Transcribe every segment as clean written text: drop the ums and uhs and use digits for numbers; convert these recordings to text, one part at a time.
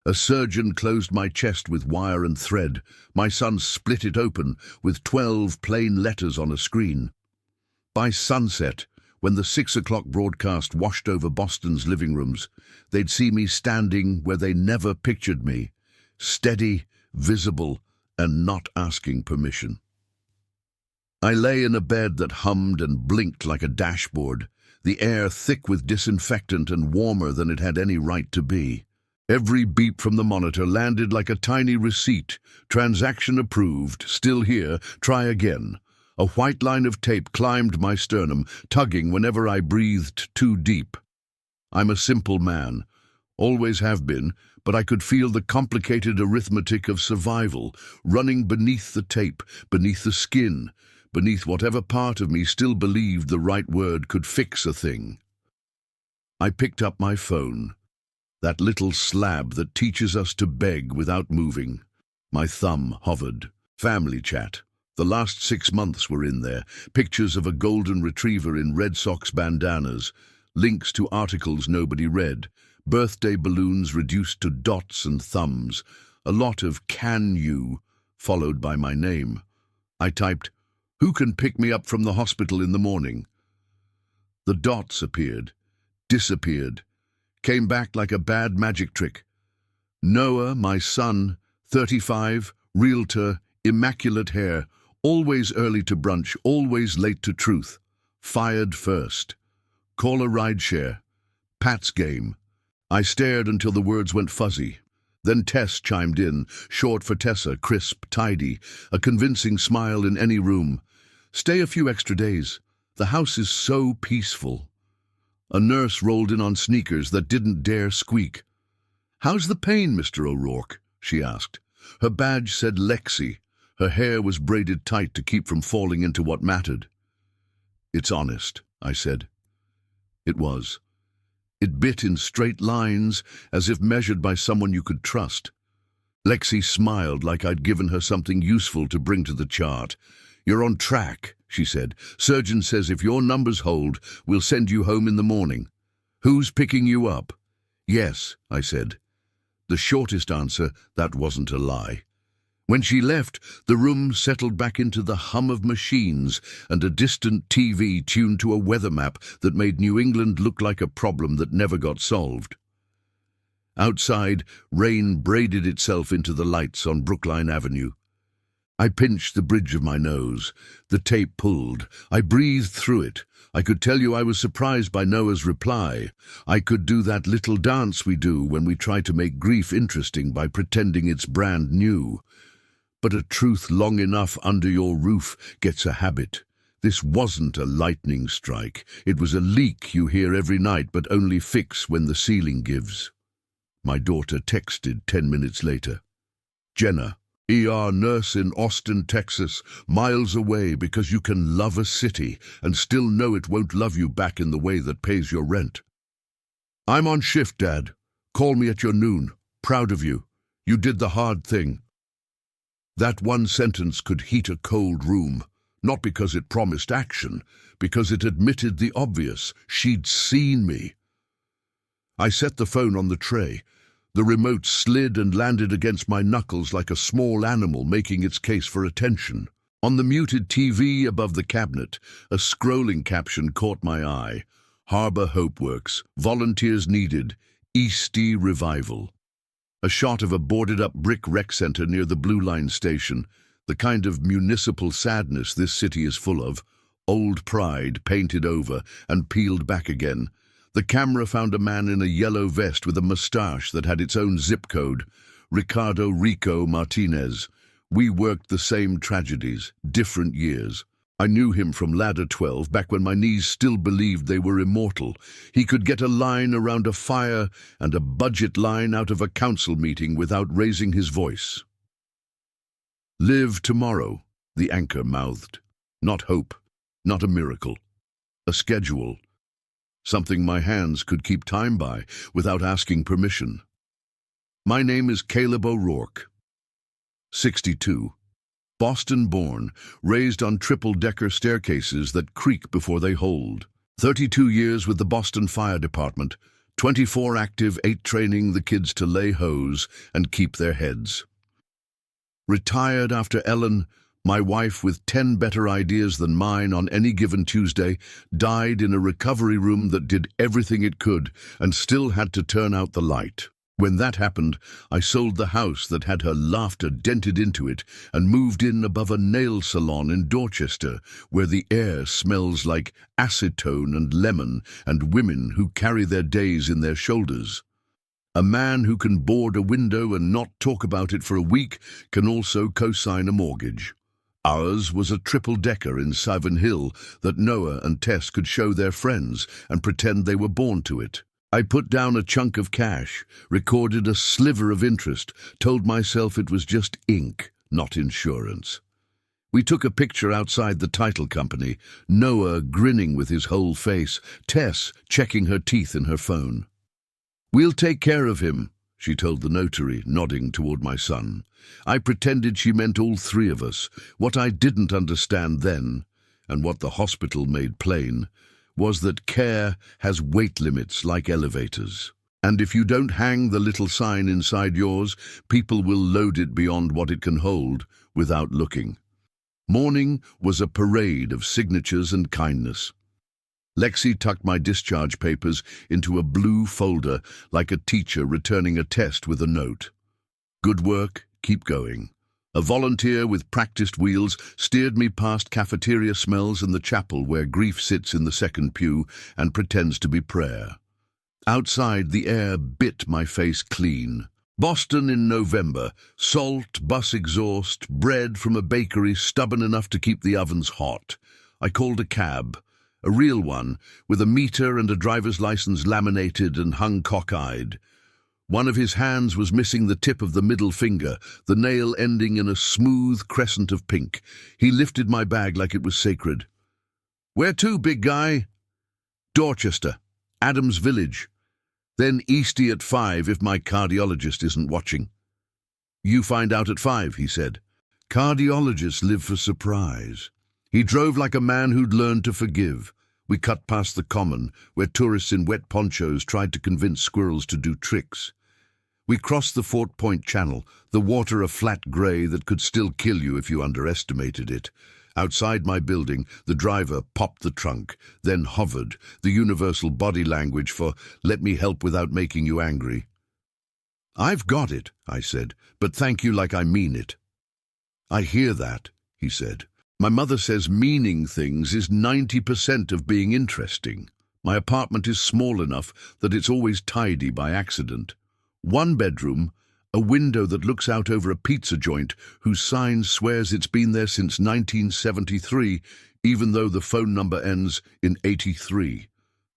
A surgeon closed my chest with wire and thread. My son split it open with 12 plain letters on a screen. By sunset, when the 6 o'clock broadcast washed over Boston's living rooms, they'd see me standing where they never pictured me, steady, visible, and not asking permission. I lay in a bed that hummed and blinked like a dashboard, the air thick with disinfectant and warmer than it had any right to be. Every beep from the monitor landed like a tiny receipt. Transaction approved, still here, try again. A white line of tape climbed my sternum, tugging whenever I breathed too deep. I'm a simple man, always have been, but I could feel the complicated arithmetic of survival running beneath the tape, beneath the skin, beneath whatever part of me still believed the right word could fix a thing. I picked up my phone, that little slab that teaches us to beg without moving. My thumb hovered. Family chat. The last 6 months were in there. Pictures of a golden retriever in Red Sox bandanas, links to articles nobody read, birthday balloons reduced to dots and thumbs, a lot of "can you," followed by my name. I typed, "Who can pick me up from the hospital in the morning?" The dots appeared, disappeared, came back like a bad magic trick. Noah, my son, 35, realtor, immaculate hair, always early to brunch, always late to truth. Fired first. Call a rideshare. Pat's game. I stared until the words went fuzzy. Then Tess chimed in, short for Tessa, crisp, tidy, a convincing smile in any room. Stay a few extra days. The house is so peaceful. A nurse rolled in on sneakers that didn't dare squeak. "How's the pain, Mr. O'Rourke?" she asked. Her badge said Lexi. Her hair was braided tight to keep from falling into what mattered. "It's honest," I said. It was. It bit in straight lines, as if measured by someone you could trust. Lexi smiled like I'd given her something useful to bring to the chart. "You're on track," she said. "Surgeon says if your numbers hold, we'll send you home in the morning." "Who's picking you up?" "Yes," I said. The shortest answer, that wasn't a lie. When she left, the room settled back into the hum of machines and a distant TV tuned to a weather map that made New England look like a problem that never got solved. Outside, rain braided itself into the lights on Brookline Avenue. I pinched the bridge of my nose. The tape pulled. I breathed through it. I could tell you I was surprised by Noah's reply. I could do that little dance we do when we try to make grief interesting by pretending it's brand new. But a truth long enough under your roof gets a habit. This wasn't a lightning strike. It was a leak you hear every night but only fix when the ceiling gives. My daughter texted 10 minutes later. "Jenna, ER nurse in Austin, Texas, miles away because you can love a city and still know it won't love you back in the way that pays your rent. I'm on shift, Dad. Call me at your noon. Proud of you. You did the hard thing." That one sentence could heat a cold room, not because it promised action, because it admitted the obvious. She'd seen me. I set the phone on the tray. The remote slid and landed against my knuckles like a small animal making its case for attention. On the muted TV above the cabinet, a scrolling caption caught my eye. "Harbor Hope Works. Volunteers needed. Eastie Revival." A shot of a boarded-up brick rec center near the Blue Line station, the kind of municipal sadness this city is full of, old pride painted over and peeled back again. The camera found a man in a yellow vest with a mustache that had its own zip code, Ricardo Rico Martinez. We worked the same tragedies, different years. I knew him from Ladder 12, back when my knees still believed they were immortal. He could get a line around a fire and a budget line out of a council meeting without raising his voice. "Live tomorrow," the anchor mouthed. Not hope, not a miracle. A schedule. Something my hands could keep time by without asking permission. My name is Caleb O'Rourke. 62. Boston-born, raised on triple-decker staircases that creak before they hold. 32 years with the Boston Fire Department, 24 active, 8 training the kids to lay hose and keep their heads. Retired after Ellen, my wife with 10 better ideas than mine on any given Tuesday, died in a recovery room that did everything it could and still had to turn out the light. When that happened, I sold the house that had her laughter dented into it and moved in above a nail salon in Dorchester, where the air smells like acetone and lemon and women who carry their days in their shoulders. A man who can board a window and not talk about it for a week can also co-sign a mortgage. Ours was a triple-decker in Savin Hill that Noah and Tess could show their friends and pretend they were born to it. I put down a chunk of cash, recorded a sliver of interest, told myself it was just ink, not insurance. We took a picture outside the title company, Noah grinning with his whole face, Tess checking her teeth in her phone. "We'll take care of him," she told the notary, nodding toward my son. I pretended she meant all 3 of us. What I didn't understand then, and what the hospital made plain, was that care has weight limits like elevators. And if you don't hang the little sign inside yours, people will load it beyond what it can hold without looking. Morning was a parade of signatures and kindness. Lexi tucked my discharge papers into a blue folder like a teacher returning a test with a note. "Good work, keep going." A volunteer with practiced wheels steered me past cafeteria smells and the chapel where grief sits in the second pew and pretends to be prayer. Outside, the air bit my face clean. Boston in November, salt, bus exhaust, bread from a bakery stubborn enough to keep the ovens hot. I called a cab, a real one, with a meter and a driver's license laminated and hung cockeyed. One of his hands was missing the tip of the middle finger, the nail ending in a smooth crescent of pink. He lifted my bag like it was sacred. "Where to, big guy?" "Dorchester, Adams Village. Then Eastie at 5 if my cardiologist isn't watching." "You find out at 5, he said. Cardiologists live for surprise. He drove like a man who'd learned to forgive. We cut past the common, where tourists in wet ponchos tried to convince squirrels to do tricks. We crossed the Fort Point Channel, the water a flat grey that could still kill you if you underestimated it. Outside my building, the driver popped the trunk, then hovered, the universal body language for "let me help without making you angry." "I've got it," I said, "but thank you like I mean it." "I hear that," he said. "My mother says meaning things is 90% of being interesting. My apartment is small enough that it's always tidy by accident. 1 bedroom, a window that looks out over a pizza joint whose sign swears it's been there since 1973, even though the phone number ends in 83.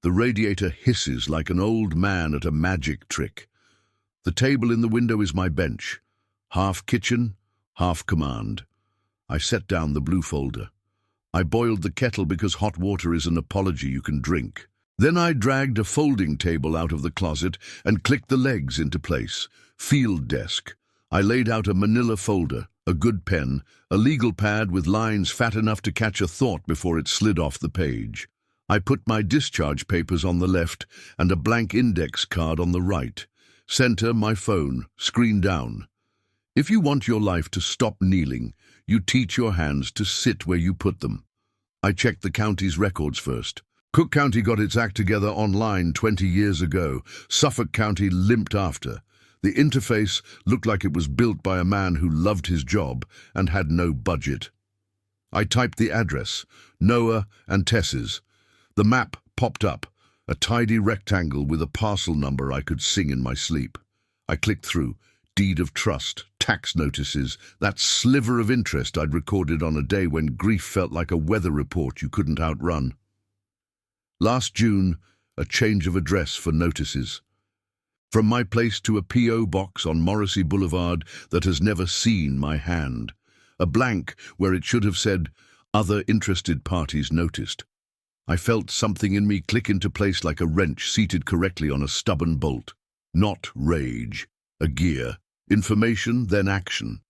The radiator hisses like an old man at a magic trick. The table in the window is my bench, half kitchen, half command. I set down the blue folder. I boiled the kettle because hot water is an apology you can drink. Then I dragged a folding table out of the closet and clicked the legs into place. Field desk. I laid out a manila folder, a good pen, a legal pad with lines fat enough to catch a thought before it slid off the page. I put my discharge papers on the left and a blank index card on the right. Center my phone, screen down. If you want your life to stop kneeling, you teach your hands to sit where you put them. I checked the county's records first. Cook County got its act together online 20 years ago. Suffolk County limped after. The interface looked like it was built by a man who loved his job and had no budget. I typed the address, Noah and Tess's. The map popped up, a tidy rectangle with a parcel number I could sing in my sleep. I clicked through. Deed of trust, tax notices, that sliver of interest I'd recorded on a day when grief felt like a weather report you couldn't outrun. Last June, a change of address for notices. From my place to a P.O. box on Morrissey Boulevard that has never seen my hand. A blank where it should have said, "Other interested parties noticed." I felt something in me click into place like a wrench seated correctly on a stubborn bolt. Not rage, a gear. Information, then action.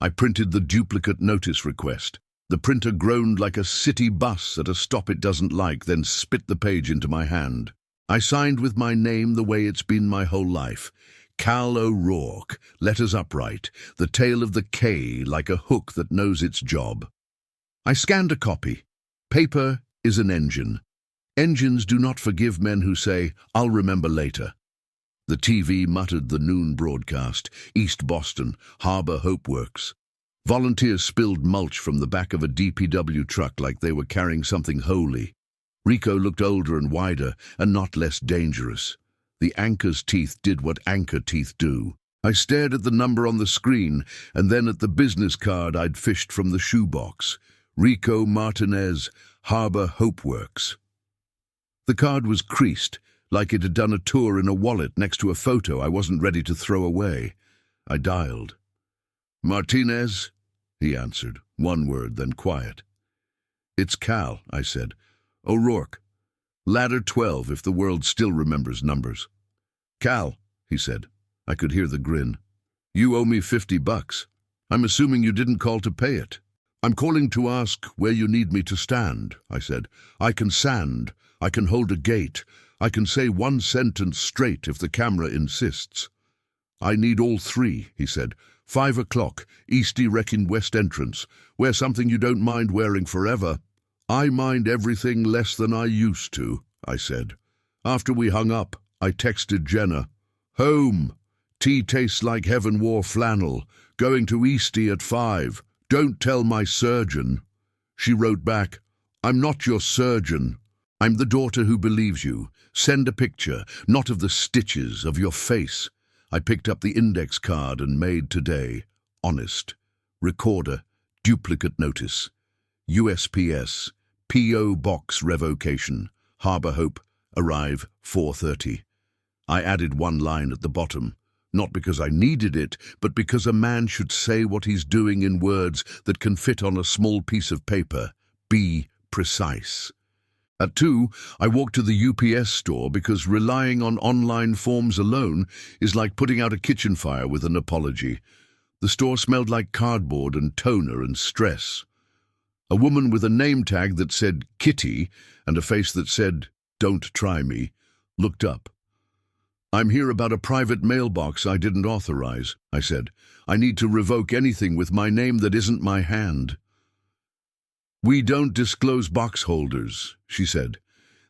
I printed the duplicate notice request. The printer groaned like a city bus at a stop it doesn't like, then spit the page into my hand. I signed with my name the way it's been my whole life. Cal O'Rourke, letters upright, the tail of the K like a hook that knows its job. I scanned a copy. Paper is an engine. Engines do not forgive men who say, "I'll remember later." The TV muttered the noon broadcast, East Boston, Harbor Hope Works. Volunteers spilled mulch from the back of a DPW truck like they were carrying something holy. Rico looked older and wider, and not less dangerous. The anchor's teeth did what anchor teeth do. I stared at the number on the screen, and then at the business card I'd fished from the shoebox. Rico Martinez, Harbor Hope Works. The card was creased, like it had done a tour in a wallet next to a photo I wasn't ready to throw away. I dialed. "Martinez?" he answered, one word, then quiet. "It's Cal," I said. "O'Rourke. Ladder 12, if the world still remembers numbers." "Cal," he said. I could hear the grin. "You owe me $50. I'm assuming you didn't call to pay it." "I'm calling to ask where you need me to stand," I said. "I can sand. I can hold a gate. I can say one sentence straight if the camera insists." "I need all three," he said. 5 o'clock, Easty Wrecking West entrance. Wear something you don't mind wearing forever." "I mind everything less than I used to," I said. After we hung up, I texted Jenna. "Home. Tea tastes like heaven wore flannel. Going to Easty at 5. Don't tell my surgeon." She wrote back, "I'm not your surgeon. I'm the daughter who believes you. Send a picture, not of the stitches, of your face." I picked up the index card and made today. Honest. Recorder. Duplicate notice. USPS. P.O. Box revocation. Harbor Hope. Arrive 4:30. I added one line at the bottom. Not because I needed it, but because a man should say what he's doing in words that can fit on a small piece of paper. Be precise. At 2, I walked to the UPS store because relying on online forms alone is like putting out a kitchen fire with an apology. The store smelled like cardboard and toner and stress. A woman with a name tag that said Kitty and a face that said, "Don't try me," looked up. "I'm here about a private mailbox I didn't authorize," I said. "I need to revoke anything with my name that isn't my hand." "We don't disclose box holders," she said,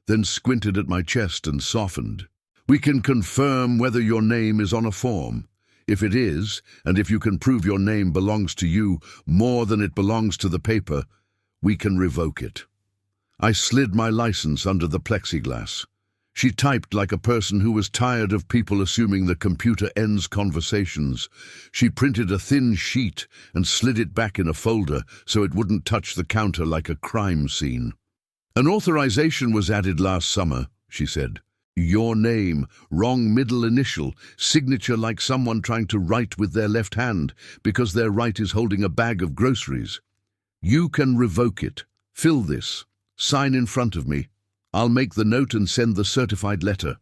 then squinted at my chest and softened. "We can confirm whether your name is on a form. If it is, and if you can prove your name belongs to you more than it belongs to the paper, we can revoke it." I slid my license under the plexiglass. She typed like a person who was tired of people assuming the computer ends conversations. She printed a thin sheet and slid it back in a folder so it wouldn't touch the counter like a crime scene. "An authorization was added last summer," she said. "Your name, wrong middle initial, signature like someone trying to write with their left hand because their right is holding a bag of groceries. You can revoke it. Fill this. Sign in front of me. I'll make the note and send the certified letter."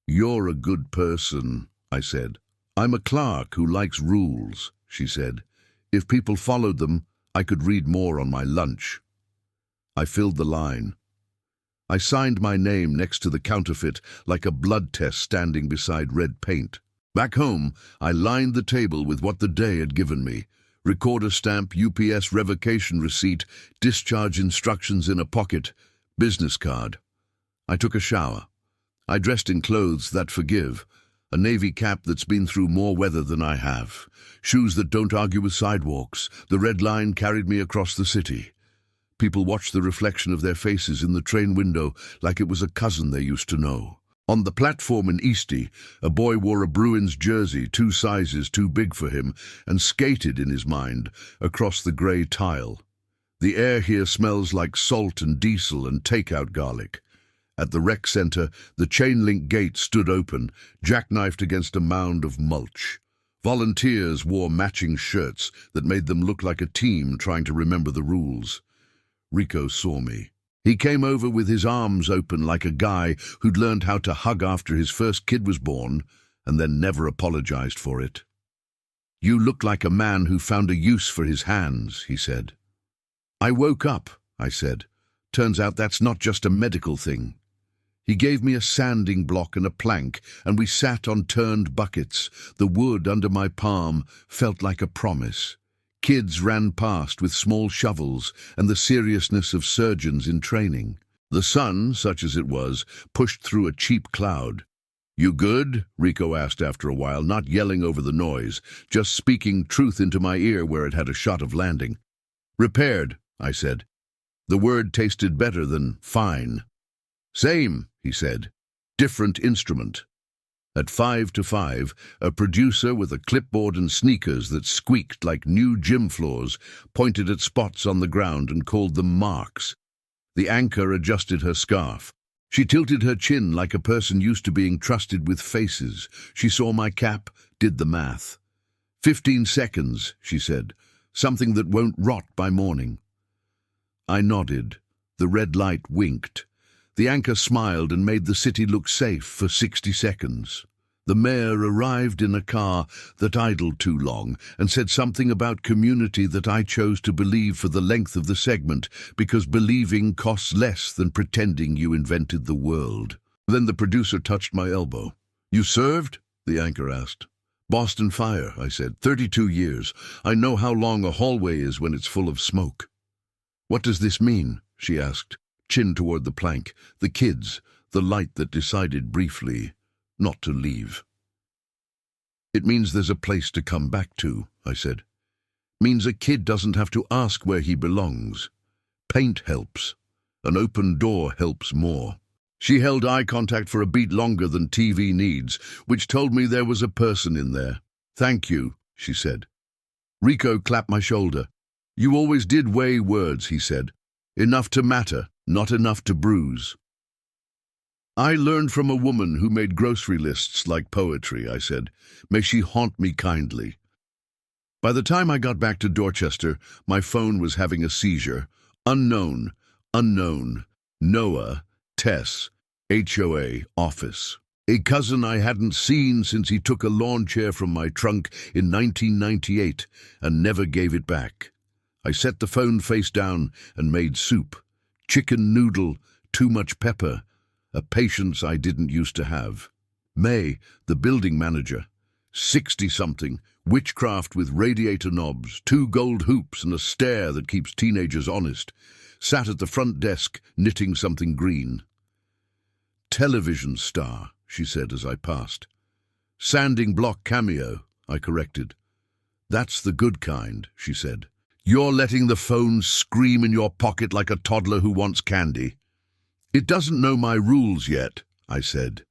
"You're a good person," I said. "I'm a clerk who likes rules," she said. "If people followed them, I could read more on my lunch." I filled the line. I signed my name next to the counterfeit like a blood test standing beside red paint. Back home, I lined the table with what the day had given me. Recorder stamp, UPS revocation receipt, discharge instructions in a pocket, business card. I took a shower. I dressed in clothes that forgive, a navy cap that's been through more weather than I have, shoes that don't argue with sidewalks. The red line carried me across the city. People watched the reflection of their faces in the train window like it was a cousin they used to know. On the platform in Easty, a boy wore a Bruins jersey 2 sizes too big for him and skated, in his mind, across the grey tile. The air here smells like salt and diesel and takeout garlic. At the rec centre, the chain-link gate stood open, jackknifed against a mound of mulch. Volunteers wore matching shirts that made them look like a team trying to remember the rules. Rico saw me. He came over with his arms open like a guy who'd learned how to hug after his first kid was born and then never apologized for it. "You look like a man who found a use for his hands," he said. "I woke up," I said. "Turns out that's not just a medical thing." He gave me a sanding block and a plank, and we sat on turned buckets. The wood under my palm felt like a promise. Kids ran past with small shovels and the seriousness of surgeons in training. The sun, such as it was, pushed through a cheap cloud. "You good?" Rico asked after a while, not yelling over the noise, just speaking truth into my ear where it had a shot of landing. "Repaired," I said. The word tasted better than fine. "Same," he said. "Different instrument." At 5 to 5, a producer with a clipboard and sneakers that squeaked like new gym floors pointed at spots on the ground and called them marks. The anchor adjusted her scarf. She tilted her chin like a person used to being trusted with faces. She saw my cap, did the math. 15 seconds, she said. Something that won't rot by morning. I nodded. The red light winked. The anchor smiled and made the city look safe for 60 seconds. The mayor arrived in a car that idled too long and said something about community that I chose to believe for the length of the segment because believing costs less than pretending you invented the world. Then the producer touched my elbow. "You served?" the anchor asked. "Boston Fire," I said. 32 years. I know how long a hallway is when it's full of smoke." "What does this mean?" she asked, chin toward the plank. "The kids, the light that decided briefly not to leave." "It means there's a place to come back to," I said. "Means a kid doesn't have to ask where he belongs. Paint helps. An open door helps more." She held eye contact for a beat longer than TV needs, which told me there was a person in there. "Thank you," she said. Rico clapped my shoulder. "You always did weigh words," he said. "Enough to matter, not enough to bruise." "I learned from a woman who made grocery lists like poetry," I said. "May she haunt me kindly." By the time I got back to Dorchester, my phone was having a seizure. Unknown. Noah, Tess, HOA, office. A cousin I hadn't seen since he took a lawn chair from my trunk in 1998 and never gave it back. I set the phone face down and made soup. Chicken noodle, too much pepper. A patience I didn't used to have. May, the building manager, 60-something, witchcraft with radiator knobs, 2 gold hoops and a stare that keeps teenagers honest, sat at the front desk knitting something green. "Television star," she said as I passed. "Sanding block cameo," I corrected. "That's the good kind," she said. "You're letting the phone scream in your pocket like a toddler who wants candy." "It doesn't know my rules yet," I said.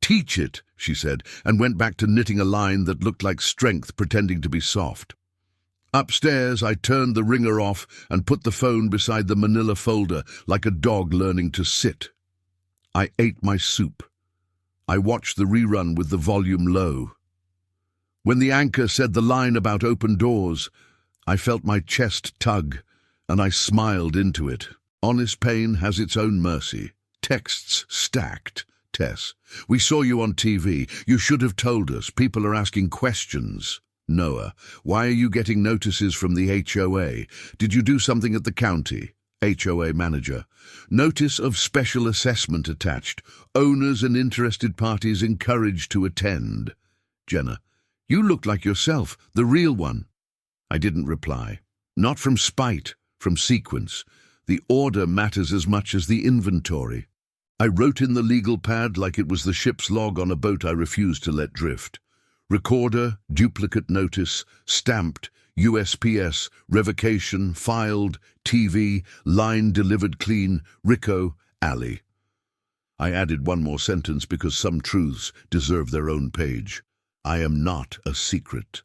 "Teach it," she said, and went back to knitting a line that looked like strength pretending to be soft. Upstairs, I turned the ringer off and put the phone beside the manila folder like a dog learning to sit. I ate my soup. I watched the rerun with the volume low. When the anchor said the line about open doors, I felt my chest tug, and I smiled into it. Honest pain has its own mercy. Texts stacked. Tess, "We saw you on TV. You should have told us. People are asking questions." Noah, "Why are you getting notices from the HOA? Did you do something at the county?" HOA manager, "Notice of special assessment attached. Owners and interested parties encouraged to attend." Jenna, "You look like yourself, the real one." I didn't reply. Not from spite, from sequence. The order matters as much as the inventory. I wrote in the legal pad like it was the ship's log on a boat I refused to let drift. Recorder, duplicate notice, stamped, USPS, revocation, filed, TV, line delivered clean, Rico, alley. I added one more sentence because some truths deserve their own page. I am not a secret.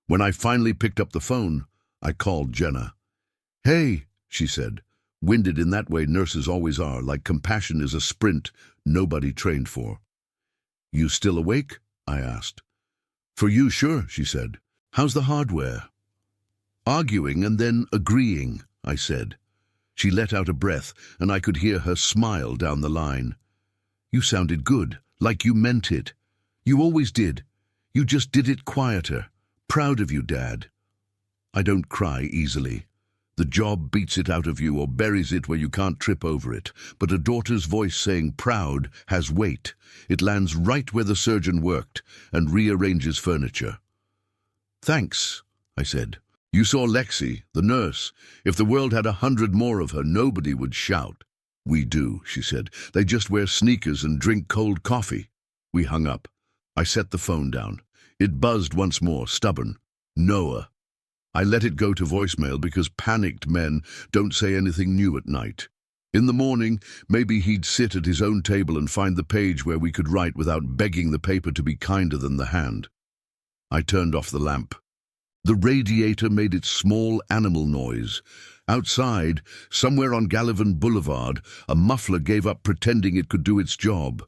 When I finally picked up the phone, I called Jenna. "Hey," she said, winded in that way nurses always are, like compassion is a sprint nobody trained for. "You still awake?" I asked. "For you, sure," she said. "How's the hardware?" "Arguing and then agreeing," I said. She let out a breath, and I could hear her smile down the line. "You sounded good, like you meant it. You always did. You just did it quieter. Proud of you, Dad." I don't cry easily. The job beats it out of you or buries it where you can't trip over it, but a daughter's voice saying proud has weight. It lands right where the surgeon worked and rearranges furniture. "Thanks," I said. "You saw Lexi, the nurse. If the world had 100 more of her, nobody would shout." "We do," she said. "They just wear sneakers and drink cold coffee." We hung up. I set the phone down. It buzzed once more, stubborn. Noah. I let it go to voicemail because panicked men don't say anything new at night. In the morning, maybe he'd sit at his own table and find the page where we could write without begging the paper to be kinder than the hand. I turned off the lamp. The radiator made its small animal noise. Outside, somewhere on Gallivan Boulevard, a muffler gave up pretending it could do its job.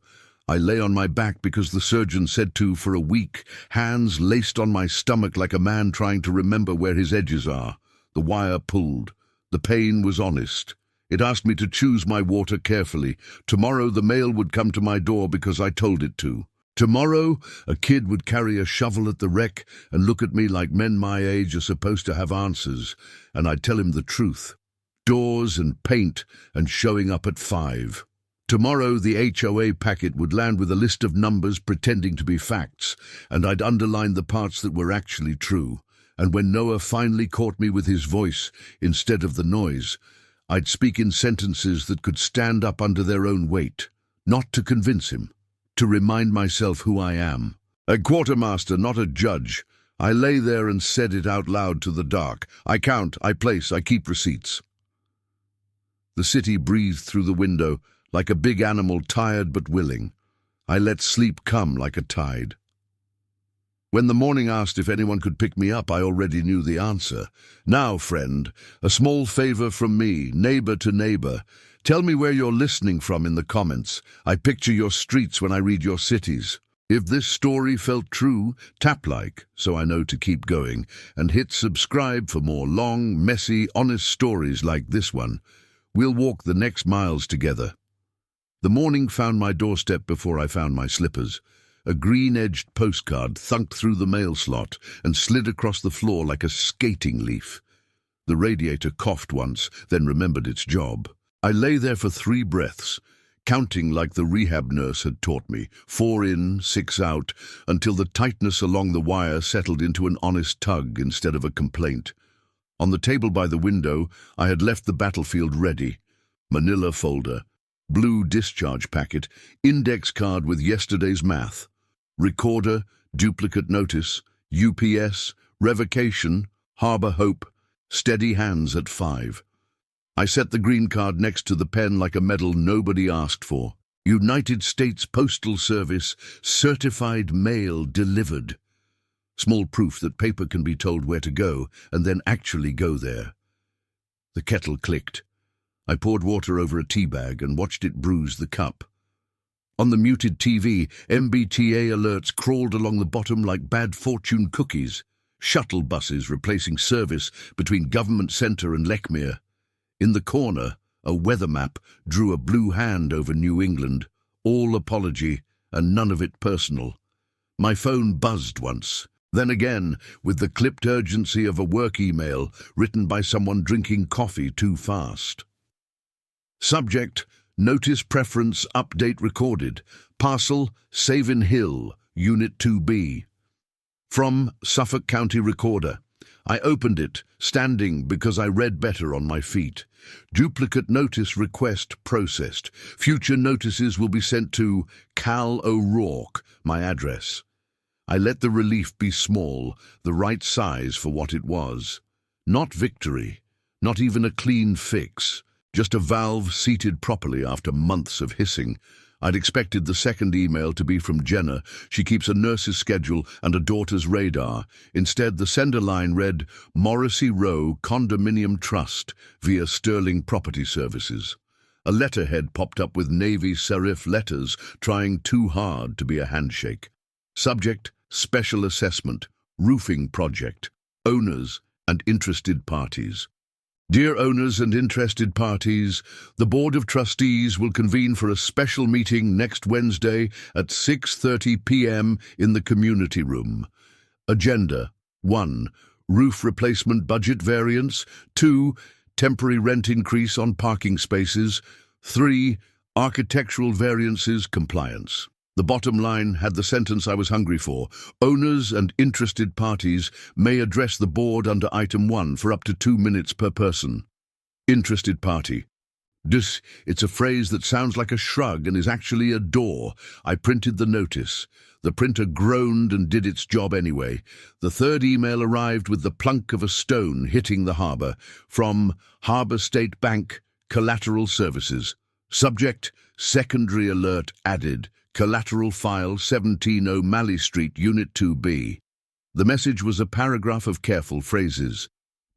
I lay on my back because the surgeon said to for a week, hands laced on my stomach like a man trying to remember where his edges are. The wire pulled. The pain was honest. It asked me to choose my water carefully. Tomorrow the mail would come to my door because I told it to. Tomorrow a kid would carry a shovel at the wreck and look at me like men my age are supposed to have answers, and I'd tell him the truth. Doors and paint and showing up at 5. Tomorrow the HOA packet would land with a list of numbers pretending to be facts, and I'd underline the parts that were actually true. And when Noah finally caught me with his voice instead of the noise, I'd speak in sentences that could stand up under their own weight, not to convince him, to remind myself who I am. A quartermaster, not a judge. I lay there and said it out loud to the dark. I count, I place, I keep receipts. The city breathed through the window, like a big animal tired but willing. I let sleep come like a tide. When the morning asked if anyone could pick me up, I already knew the answer. "Now, friend, a small favor from me, neighbor to neighbor. Tell me where you're listening from in the comments. I picture your streets when I read your cities. If this story felt true, tap like, so I know to keep going, and hit subscribe for more long, messy, honest stories like this one. We'll walk the next miles together." The morning found my doorstep before I found my slippers. A green-edged postcard thunked through the mail slot and slid across the floor like a skating leaf. The radiator coughed once, then remembered its job. I lay there for 3 breaths, counting like the rehab nurse had taught me, 4 in, 6 out, until the tightness along the wire settled into an honest tug instead of a complaint. On the table by the window, I had left the battlefield ready. Manila folder, blue discharge packet, index card with yesterday's math, recorder, duplicate notice, UPS, revocation, Harbour Hope, steady hands at 5. I set the green card next to the pen like a medal nobody asked for. United States Postal Service, certified mail delivered. Small proof that paper can be told where to go and then actually go there. The kettle clicked. I poured water over a tea bag and watched it bruise the cup. On the muted TV, MBTA alerts crawled along the bottom like bad fortune cookies. Shuttle buses replacing service between Government Centre and Lechmere. In the corner, a weather map drew a blue hand over New England, all apology and none of it personal. My phone buzzed once, then again with the clipped urgency of a work email written by someone drinking coffee too fast. Subject, notice preference update recorded. Parcel, Savin Hill, Unit 2B. From Suffolk County Recorder. I opened it, standing because I read better on my feet. Duplicate notice request processed. Future notices will be sent to Cal O'Rourke, my address. I let the relief be small, the right size for what it was. Not victory, not even a clean fix. Just a valve seated properly after months of hissing. I'd expected the second email to be from Jenna. She keeps a nurse's schedule and a daughter's radar. Instead, the sender line read, Morrissey Row Condominium Trust via Sterling Property Services. A letterhead popped up with navy serif letters trying too hard to be a handshake. Subject, special assessment, roofing project, owners and interested parties. Dear owners and interested parties, the Board of Trustees will convene for a special meeting next Wednesday at 6:30 p.m. in the community room. Agenda 1. roof replacement budget variance. 2, temporary rent increase on parking spaces. 3, architectural variances compliance. The bottom line had the sentence I was hungry for. Owners and interested parties may address the board under item 1 for up to 2 minutes per person. Interested party. It's a phrase that sounds like a shrug and is actually a door. I printed the notice. The printer groaned and did its job anyway. The third email arrived with the plunk of a stone hitting the harbour. From Harbour State Bank, Collateral Services. Subject, secondary alert added. Collateral file 17 O'Malley Street, Unit 2B. The message was a paragraph of careful phrases.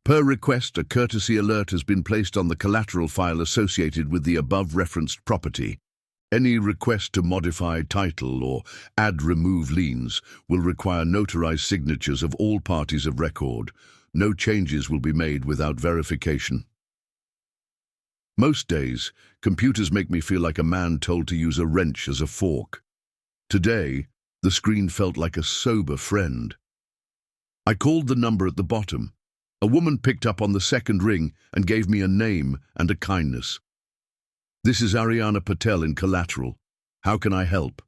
Per request, a courtesy alert has been placed on the collateral file associated with the above-referenced property. Any request to modify title or add remove liens will require notarized signatures of all parties of record. No changes will be made without verification. Most days, computers make me feel like a man told to use a wrench as a fork. Today, the screen felt like a sober friend. I called the number at the bottom. A woman picked up on the second ring and gave me a name and a kindness. This is Ariana Patel in Collateral. How can I help?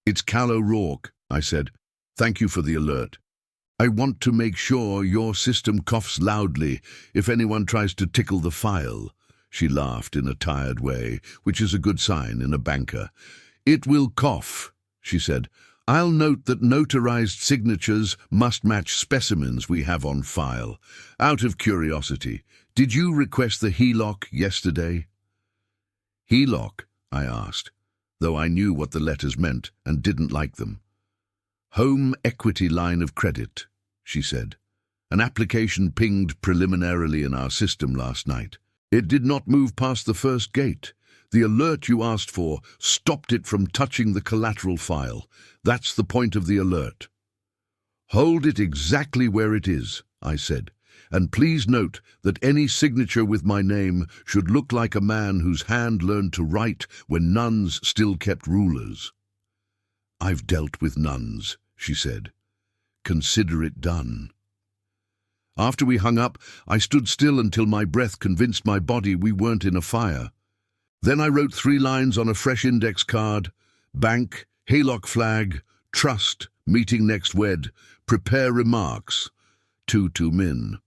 It's Cal O'Rourke, I said. Thank you for the alert. I want to make sure your system coughs loudly if anyone tries to tickle the file. She laughed in a tired way, which is a good sign in a banker. It will cough, she said. I'll note that notarized signatures must match specimens we have on file. Out of curiosity, did you request the HELOC yesterday? HELOC, I asked, though I knew what the letters meant and didn't like them. Home Equity Line of Credit, she said. An application pinged preliminarily in our system last night. It did not move past the first gate. The alert you asked for stopped it from touching the collateral file. That's the point of the alert. Hold it exactly where it is, I said, and please note that any signature with my name should look like a man whose hand learned to write when nuns still kept rulers. I've dealt with nuns, she said. Consider it done. After we hung up, I stood still until my breath convinced my body we weren't in a fire. Then I wrote 3 lines on a fresh index card. Bank, HELOC flag, trust, meeting next wed, prepare remarks. 2 min.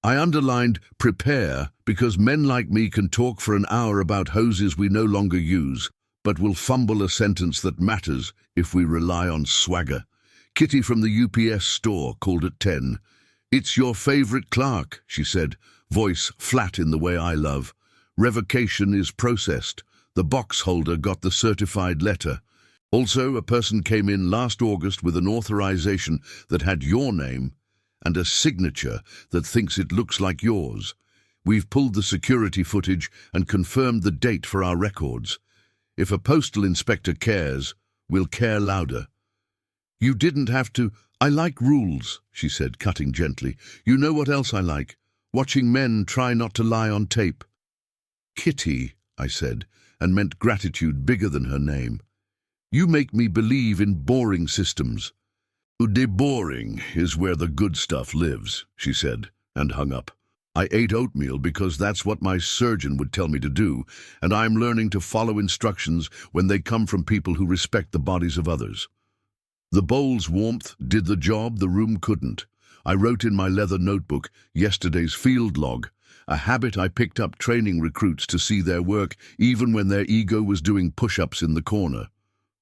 I underlined prepare because men like me can talk for an hour about hoses we no longer use, but will fumble a sentence that matters if we rely on swagger. Kitty from the UPS store called at 10. It's your favorite clerk, she said, voice flat in the way I love. Revocation is processed. The box holder got the certified letter. Also, a person came in last August with an authorization that had your name and a signature that thinks it looks like yours. We've pulled the security footage and confirmed the date for our records. If a postal inspector cares, we'll care louder. You didn't have to. I like rules, she said, cutting gently. You know what else I like? Watching men try not to lie on tape. Kitty, I said, and meant gratitude bigger than her name. You make me believe in boring systems. De boring is where the good stuff lives, she said, and hung up. I ate oatmeal because that's what my surgeon would tell me to do, and I'm learning to follow instructions when they come from people who respect the bodies of others. The bowl's warmth did the job the room couldn't. I wrote in my leather notebook yesterday's field log, a habit I picked up training recruits to see their work even when their ego was doing push-ups in the corner.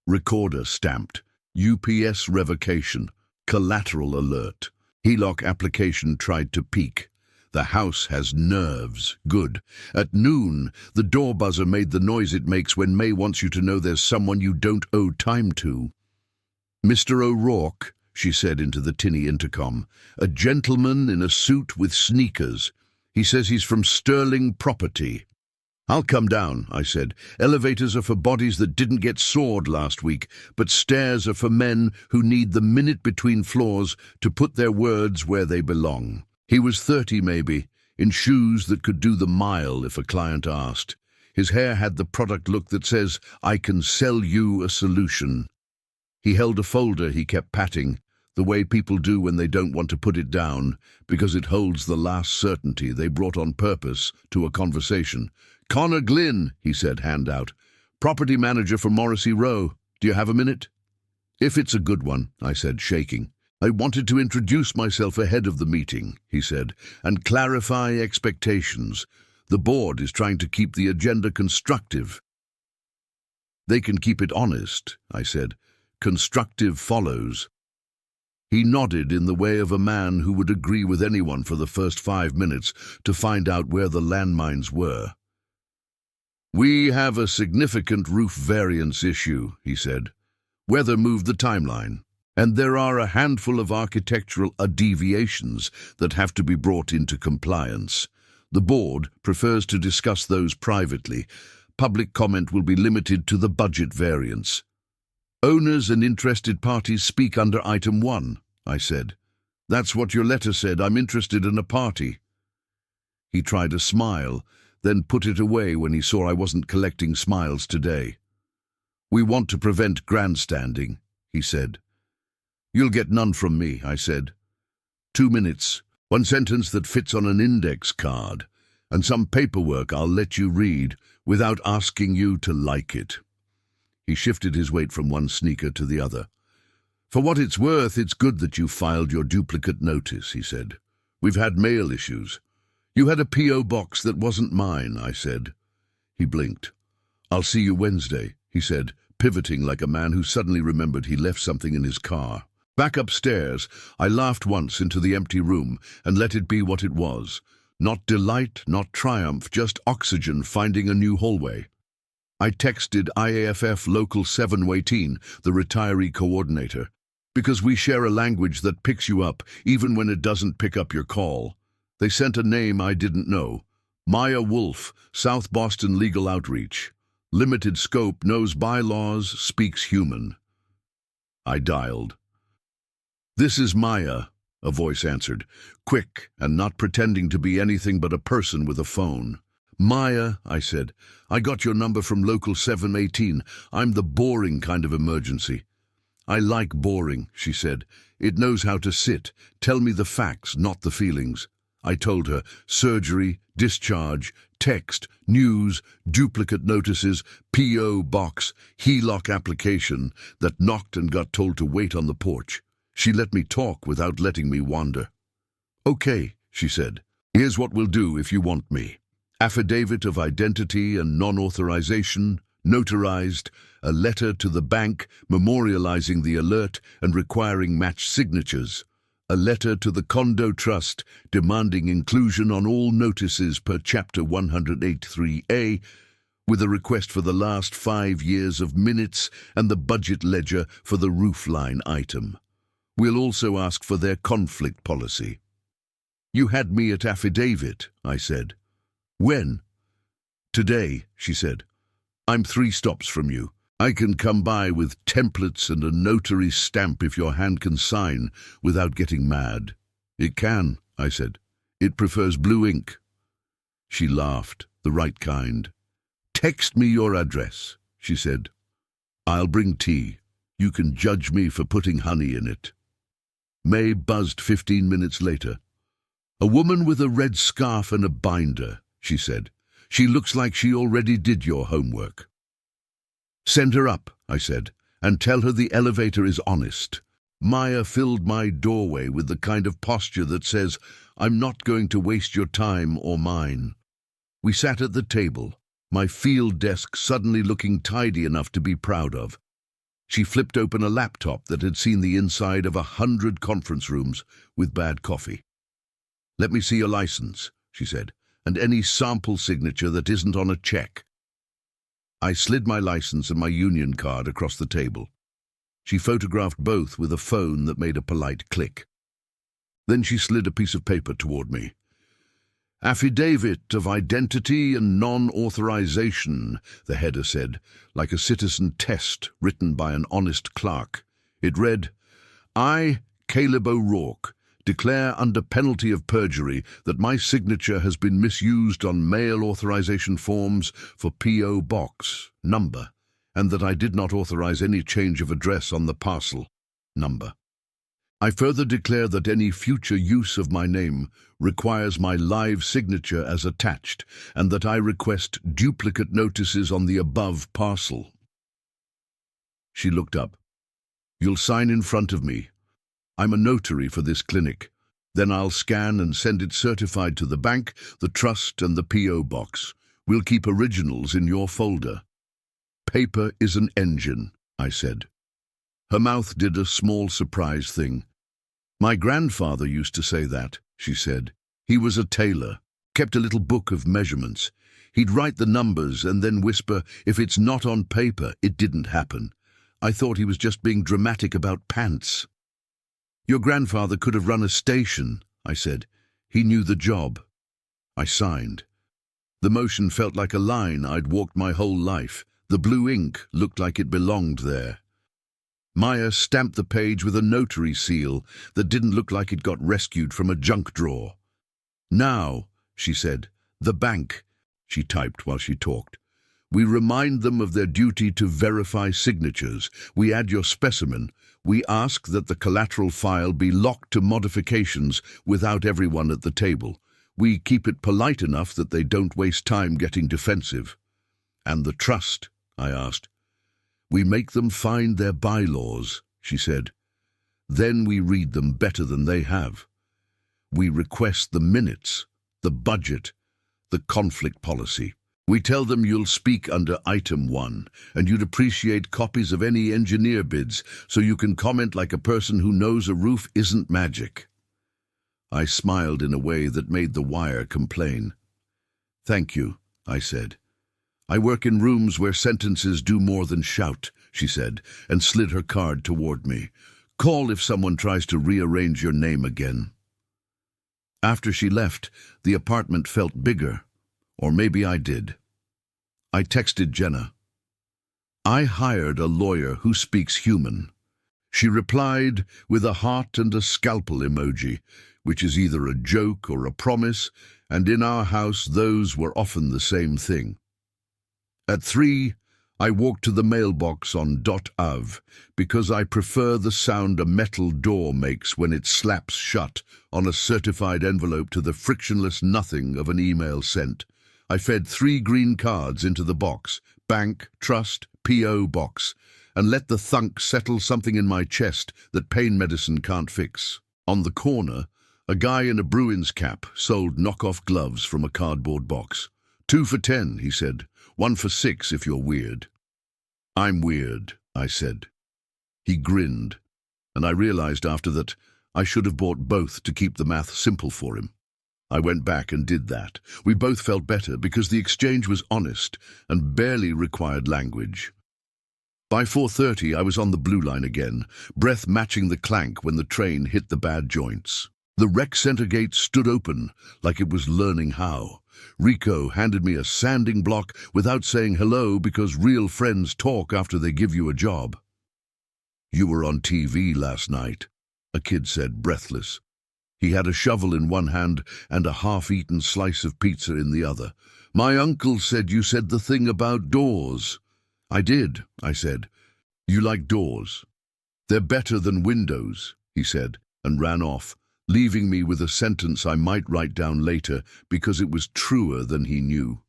Recorder stamped. UPS revocation. Collateral alert. HELOC application tried to peek. The house has nerves. Good. At noon, the door buzzer made the noise it makes when May wants you to know there's someone you don't owe time to. Mr. O'Rourke, she said into the tinny intercom, a gentleman in a suit with sneakers. He says he's from Sterling Property. I'll come down, I said. Elevators are for bodies that didn't get sawed last week, but stairs are for men who need the minute between floors to put their words where they belong. He was 30 maybe, in shoes that could do the mile if a client asked. His hair had the product look that says, I can sell you a solution. He held a folder he kept patting, the way people do when they don't want to put it down because it holds the last certainty they brought on purpose to a conversation. "Connor Glynn," he said, hand out. "Property manager for Morrissey Row. Do you have a minute?" "If it's a good one," I said, shaking. "I wanted to introduce myself ahead of the meeting," he said, "and clarify expectations. The board is trying to keep the agenda constructive." "They can keep it honest," I said. "Constructive follows." He nodded in the way of a man who would agree with anyone for the first 5 minutes to find out where the landmines were. "We have a significant roof variance issue," he said. "Weather moved the timeline, and there are a handful of architectural deviations that have to be brought into compliance. The board prefers to discuss those privately. Public comment will be limited to the budget variance." "Owners and interested parties speak under item 1, I said. "That's what your letter said. I'm interested in a party." He tried a smile, then put it away when he saw I wasn't collecting smiles today. "We want to prevent grandstanding," he said. "You'll get none from me," I said. 2 minutes, one sentence that fits on an index card, and some paperwork I'll let you read without asking you to like it." He shifted his weight from one sneaker to the other. "For what it's worth, it's good that you filed your duplicate notice," he said. "We've had mail issues." "You had a P.O. box that wasn't mine," I said. He blinked. "I'll see you Wednesday," he said, pivoting like a man who suddenly remembered he left something in his car. Back upstairs, I laughed once into the empty room and let it be what it was. Not delight, not triumph, just oxygen finding a new hallway. I texted IAFF Local 718, the retiree coordinator, because we share a language that picks you up even when it doesn't pick up your call. They sent a name I didn't know. Maya Wolf, South Boston Legal Outreach. Limited scope, knows bylaws, speaks human. I dialed. "This is Maya," a voice answered, quick and not pretending to be anything but a person with a phone. "Maya," I said, "I got your number from Local 718. I'm the boring kind of emergency." "I like boring," she said. "It knows how to sit. Tell me the facts, not the feelings." I told her surgery, discharge, text, news, duplicate notices, P.O. box, HELOC application that knocked and got told to wait on the porch. She let me talk without letting me wander. "Okay," she said. "Here's what we'll do if you want me. Affidavit of identity and non-authorization, notarized, a letter to the bank memorializing the alert and requiring matched signatures, a letter to the condo trust demanding inclusion on all notices per Chapter 108.3a, with a request for the last 5 years of minutes and the budget ledger for the roofline item. We'll also ask for their conflict policy." "You had me at affidavit," I said. "When?" "Today," she said. "I'm 3 stops from you. I can come by with templates and a notary stamp if your hand can sign without getting mad." "It can," I said. "It prefers blue ink." She laughed, the right kind. "Text me your address," she said. "I'll bring tea. You can judge me for putting honey in it." May buzzed 15 minutes later. "A woman with a red scarf and a binder," she said. "She looks like she already did your homework." "Send her up," I said, "and tell her the elevator is honest." Maya filled my doorway with the kind of posture that says, "I'm not going to waste your time or mine." We sat at the table, my field desk suddenly looking tidy enough to be proud of. She flipped open a laptop that had seen the inside of 100 conference rooms with bad coffee. "Let me see your license," she said, "and any sample signature that isn't on a check." I slid my license and my union card across the table. She photographed both with a phone that made a polite click. Then she slid a piece of paper toward me. "Affidavit of identity and non-authorization," the header said, like a citizen test written by an honest clerk. It read, "I, Caleb O'Rourke, declare under penalty of perjury that my signature has been misused on mail authorization forms for P.O. Box number, and that I did not authorize any change of address on the parcel number." I further declare that any future use of my name requires my live signature as attached, and that I request duplicate notices on the above parcel." She looked up. "You'll sign in front of me. I'm a notary for this clinic. Then I'll scan and send it certified to the bank, the trust, and the P.O. box. We'll keep originals in your folder." "Paper is an engine," I said. Her mouth did a small surprise thing. "My grandfather used to say that," she said. "He was a tailor, kept a little book of measurements. He'd write the numbers and then whisper, 'If it's not on paper, it didn't happen.' I thought he was just being dramatic about pants." "Your grandfather could have run a station," I said. "He knew the job." I signed. The motion felt like a line I'd walked my whole life. The blue ink looked like it belonged there. Maya stamped the page with a notary seal that didn't look like it got rescued from a junk drawer. "Now," she said, "the bank," she typed while she talked. "We remind them of their duty to verify signatures. We add your specimen. We ask that the collateral file be locked to modifications without everyone at the table. We keep it polite enough that they don't waste time getting defensive." "And the trust?" I asked. "We make them find their bylaws," she said. "Then we read them better than they have. We request the minutes, the budget, the conflict policy. We tell them you'll speak under item 1, and you'd appreciate copies of any engineer bids so you can comment like a person who knows a roof isn't magic." I smiled in a way that made the wire complain. "Thank you," I said. "I work in rooms where sentences do more than shout," she said, and slid her card toward me. "Call if someone tries to rearrange your name again." After she left, the apartment felt bigger. Or maybe I did. I texted Jenna. "I hired a lawyer who speaks human." She replied with a heart and a scalpel emoji, which is either a joke or a promise, and in our house those were often the same thing. At 3, I walked to the mailbox on .av because I prefer the sound a metal door makes when it slaps shut on a certified envelope to the frictionless nothing of an email sent. I fed 3 green cards into the box, bank, trust, P.O. box, and let the thunk settle something in my chest that pain medicine can't fix. On the corner, a guy in a Bruins cap sold knockoff gloves from a cardboard box. "2 for 10, he said. 1 for 6 if you're weird." "I'm weird," I said. He grinned, and I realized after that I should have bought both to keep the math simple for him. I went back and did that. We both felt better because the exchange was honest and barely required language. By 4:30 I was on the blue line again, breath matching the clank when the train hit the bad joints. The rec center gate stood open like it was learning how. Rico handed me a sanding block without saying hello because real friends talk after they give you a job. "You were on TV last night," a kid said, breathless. He had a shovel in one hand and a half-eaten slice of pizza in the other. "My uncle said you said the thing about doors." "I did," I said. "You like doors?" "They're better than windows," he said, and ran off, leaving me with a sentence I might write down later because it was truer than he knew.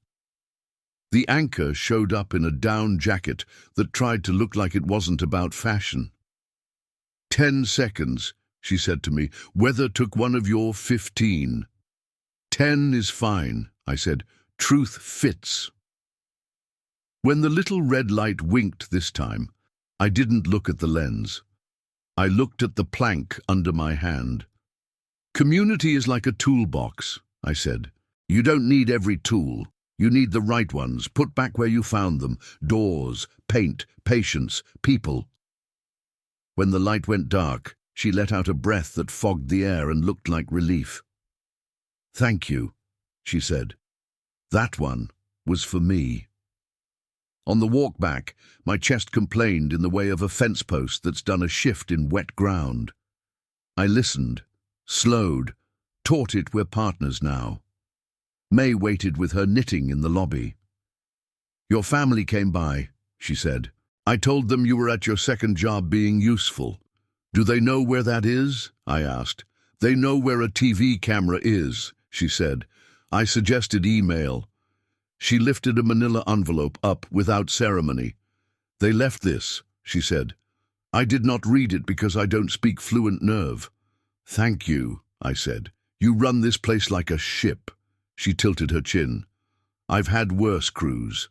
The anchor showed up in a down jacket that tried to look like it wasn't about fashion. 10 seconds, she said to me. "Weather took one of your 15. 10 is fine," I said. "Truth fits." When the little red light winked this time, I didn't look at the lens. I looked at the plank under my hand. "Community is like a toolbox," I said. "You don't need every tool. You need the right ones, put back where you found them. Doors, paint, patience, people." When the light went dark, she let out a breath that fogged the air and looked like relief. "Thank you," she said. "That one was for me." On the walk back, my chest complained in the way of a fence post that's done a shift in wet ground. I listened, slowed, taught it we're partners now. May waited with her knitting in the lobby. "Your family came by," she said. "I told them you were at your second job being useful." Do they know where that is? I asked. They know where a TV camera is, she said. I suggested email. She lifted a manila envelope up without ceremony. They left this, she said. I did not read it because I don't speak fluent nerve. Thank you, I said. You run this place like a ship. She tilted her chin. I've had worse crews.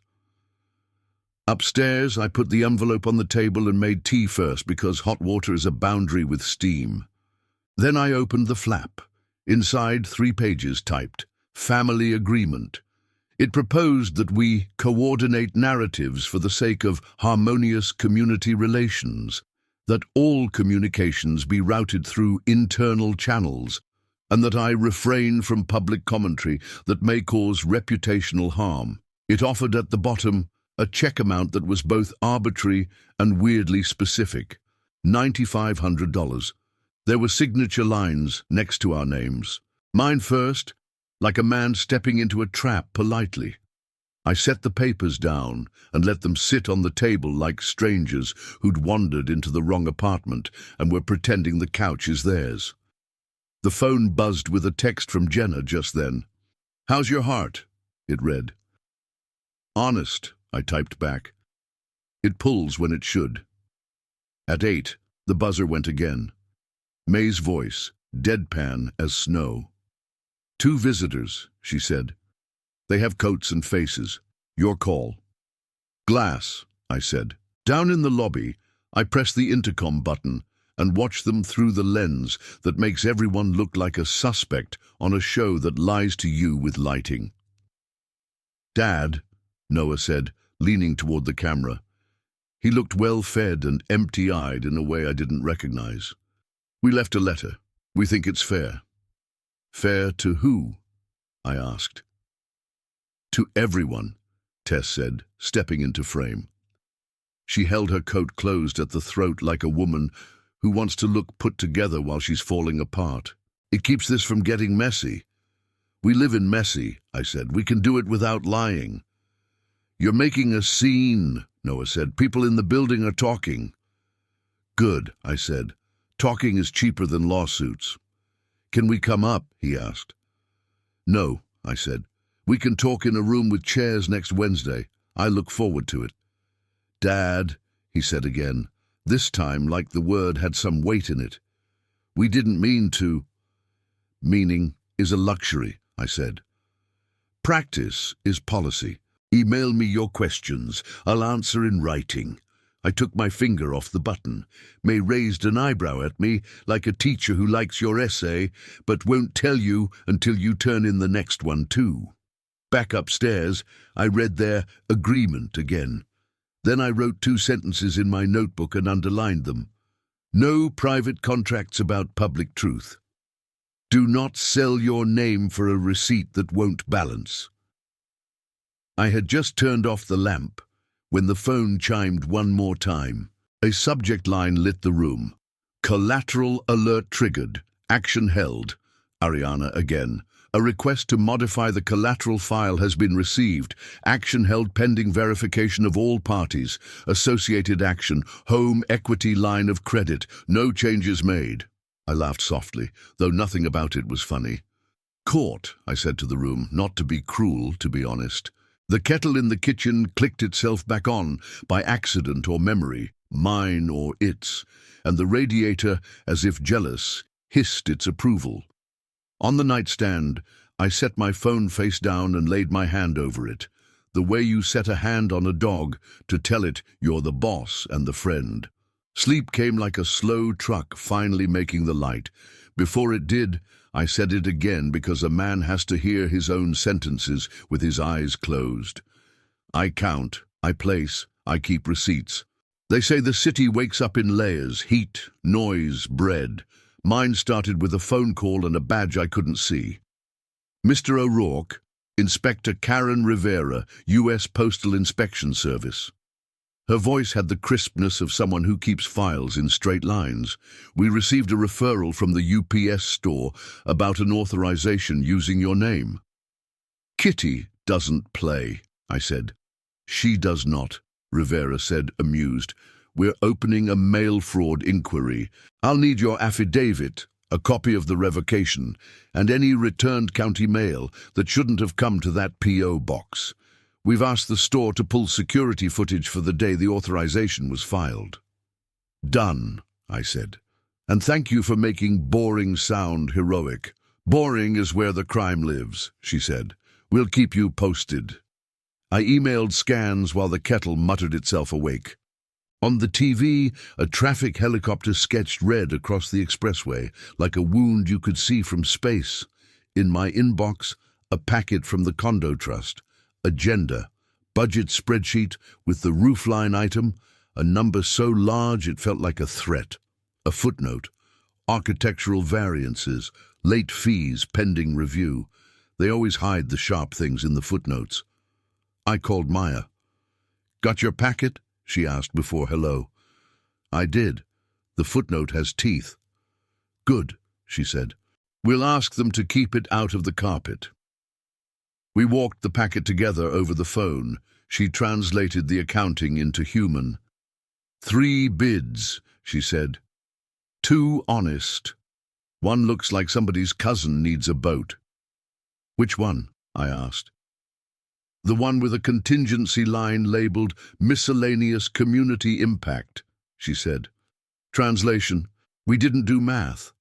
Upstairs, I put the envelope on the table and made tea first because hot water is a boundary with steam. Then I opened the flap. Inside, 3 pages typed. Family agreement. It proposed that we coordinate narratives for the sake of harmonious community relations, that all communications be routed through internal channels, and that I refrain from public commentary that may cause reputational harm. It offered at the bottom a check amount that was both arbitrary and weirdly specific, $9,500. There were signature lines next to our names. Mine first, like a man stepping into a trap politely. I set the papers down and let them sit on the table like strangers who'd wandered into the wrong apartment and were pretending the couch is theirs. The phone buzzed with a text from Jenna just then. How's your heart? It read. Honest, I typed back. It pulls when it should. At 8, the buzzer went again. May's voice, deadpan as snow. 2 visitors, she said. They have coats and faces. Your call. Glass, I said. Down in the lobby, I press the intercom button and watch them through the lens that makes everyone look like a suspect on a show that lies to you with lighting. Dad, Noah said, leaning toward the camera. He looked well-fed and empty-eyed in a way I didn't recognize. We left a letter. We think it's fair. Fair to who? I asked. To everyone, Tess said, stepping into frame. She held her coat closed at the throat like a woman who wants to look put together while she's falling apart. It keeps this from getting messy. We live in messy, I said. We can do it without lying. You're making a scene, Noah said. People in the building are talking. Good, I said. Talking is cheaper than lawsuits. Can we come up? He asked. No, I said. We can talk in a room with chairs next Wednesday. I look forward to it. Dad, he said again, this time like the word had some weight in it. We didn't mean to. Meaning is a luxury, I said. Practice is policy. Email me your questions. I'll answer in writing. I took my finger off the button. May raised an eyebrow at me, like a teacher who likes your essay, but won't tell you until you turn in the next one too. Back upstairs, I read their agreement again. Then I wrote 2 sentences in my notebook and underlined them. No private contracts about public truth. Do not sell your name for a receipt that won't balance. I had just turned off the lamp when the phone chimed one more time. A subject line lit the room. Collateral alert triggered. Action held. Ariana again. A request to modify the collateral file has been received. Action held pending verification of all parties. Associated action. Home equity line of credit. No changes made. I laughed softly, though nothing about it was funny. Caught, I said to the room, not to be cruel, to be honest. The kettle in the kitchen clicked itself back on by accident or memory, mine or its, and the radiator, as if jealous, hissed its approval. On the nightstand, I set my phone face down and laid my hand over it, the way you set a hand on a dog to tell it you're the boss and the friend. Sleep came like a slow truck finally making the light. Before it did, I said it again because a man has to hear his own sentences with his eyes closed. I count, I place, I keep receipts. They say the city wakes up in layers, heat, noise, bread. Mine started with a phone call and a badge I couldn't see. Mr. O'Rourke, Inspector Karen Rivera, U.S. Postal Inspection Service. Her voice had the crispness of someone who keeps files in straight lines. We received a referral from the UPS store about an authorization using your name. Kitty doesn't play, I said. She does not, Rivera said, amused. We're opening a mail fraud inquiry. I'll need your affidavit, a copy of the revocation, and any returned county mail that shouldn't have come to that P.O. box. We've asked the store to pull security footage for the day the authorization was filed." "Done," I said. "And thank you for making boring sound heroic." "Boring is where the crime lives," she said. "We'll keep you posted." I emailed scans while the kettle muttered itself awake. On the TV, a traffic helicopter sketched red across the expressway, like a wound you could see from space. In my inbox, a packet from the condo trust. Agenda, budget spreadsheet with the roofline item, a number so large it felt like a threat. A footnote, architectural variances, late fees pending review. They always hide the sharp things in the footnotes. I called Maya. "Got your packet?" she asked before hello. I did. The footnote has teeth. "Good," she said. "We'll ask them to keep it out of the carpet." We walked the packet together over the phone. She translated the accounting into human. 3 bids, she said. 2 honest. 1 looks like somebody's cousin needs a boat. "Which one?" I asked. "The one with a contingency line labeled Miscellaneous Community Impact," she said. Translation: "We didn't do math."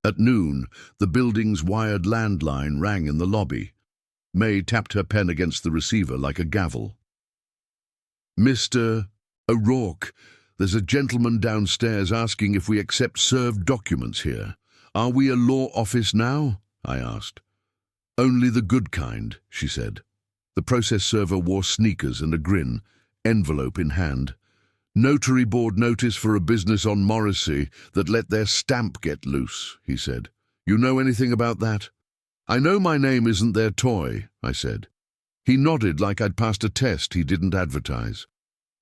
At noon, the building's wired landline rang in the lobby. May tapped her pen against the receiver like a gavel. "Mr. O'Rourke, there's a gentleman downstairs asking if we accept served documents here. Are we a law office now?" I asked. "Only the good kind," she said. The process server wore sneakers and a grin, envelope in hand. "Notary board notice for a business on Morrissey that let their stamp get loose," he said. "You know anything about that?" "I know my name isn't their toy," I said. He nodded like I'd passed a test he didn't advertise.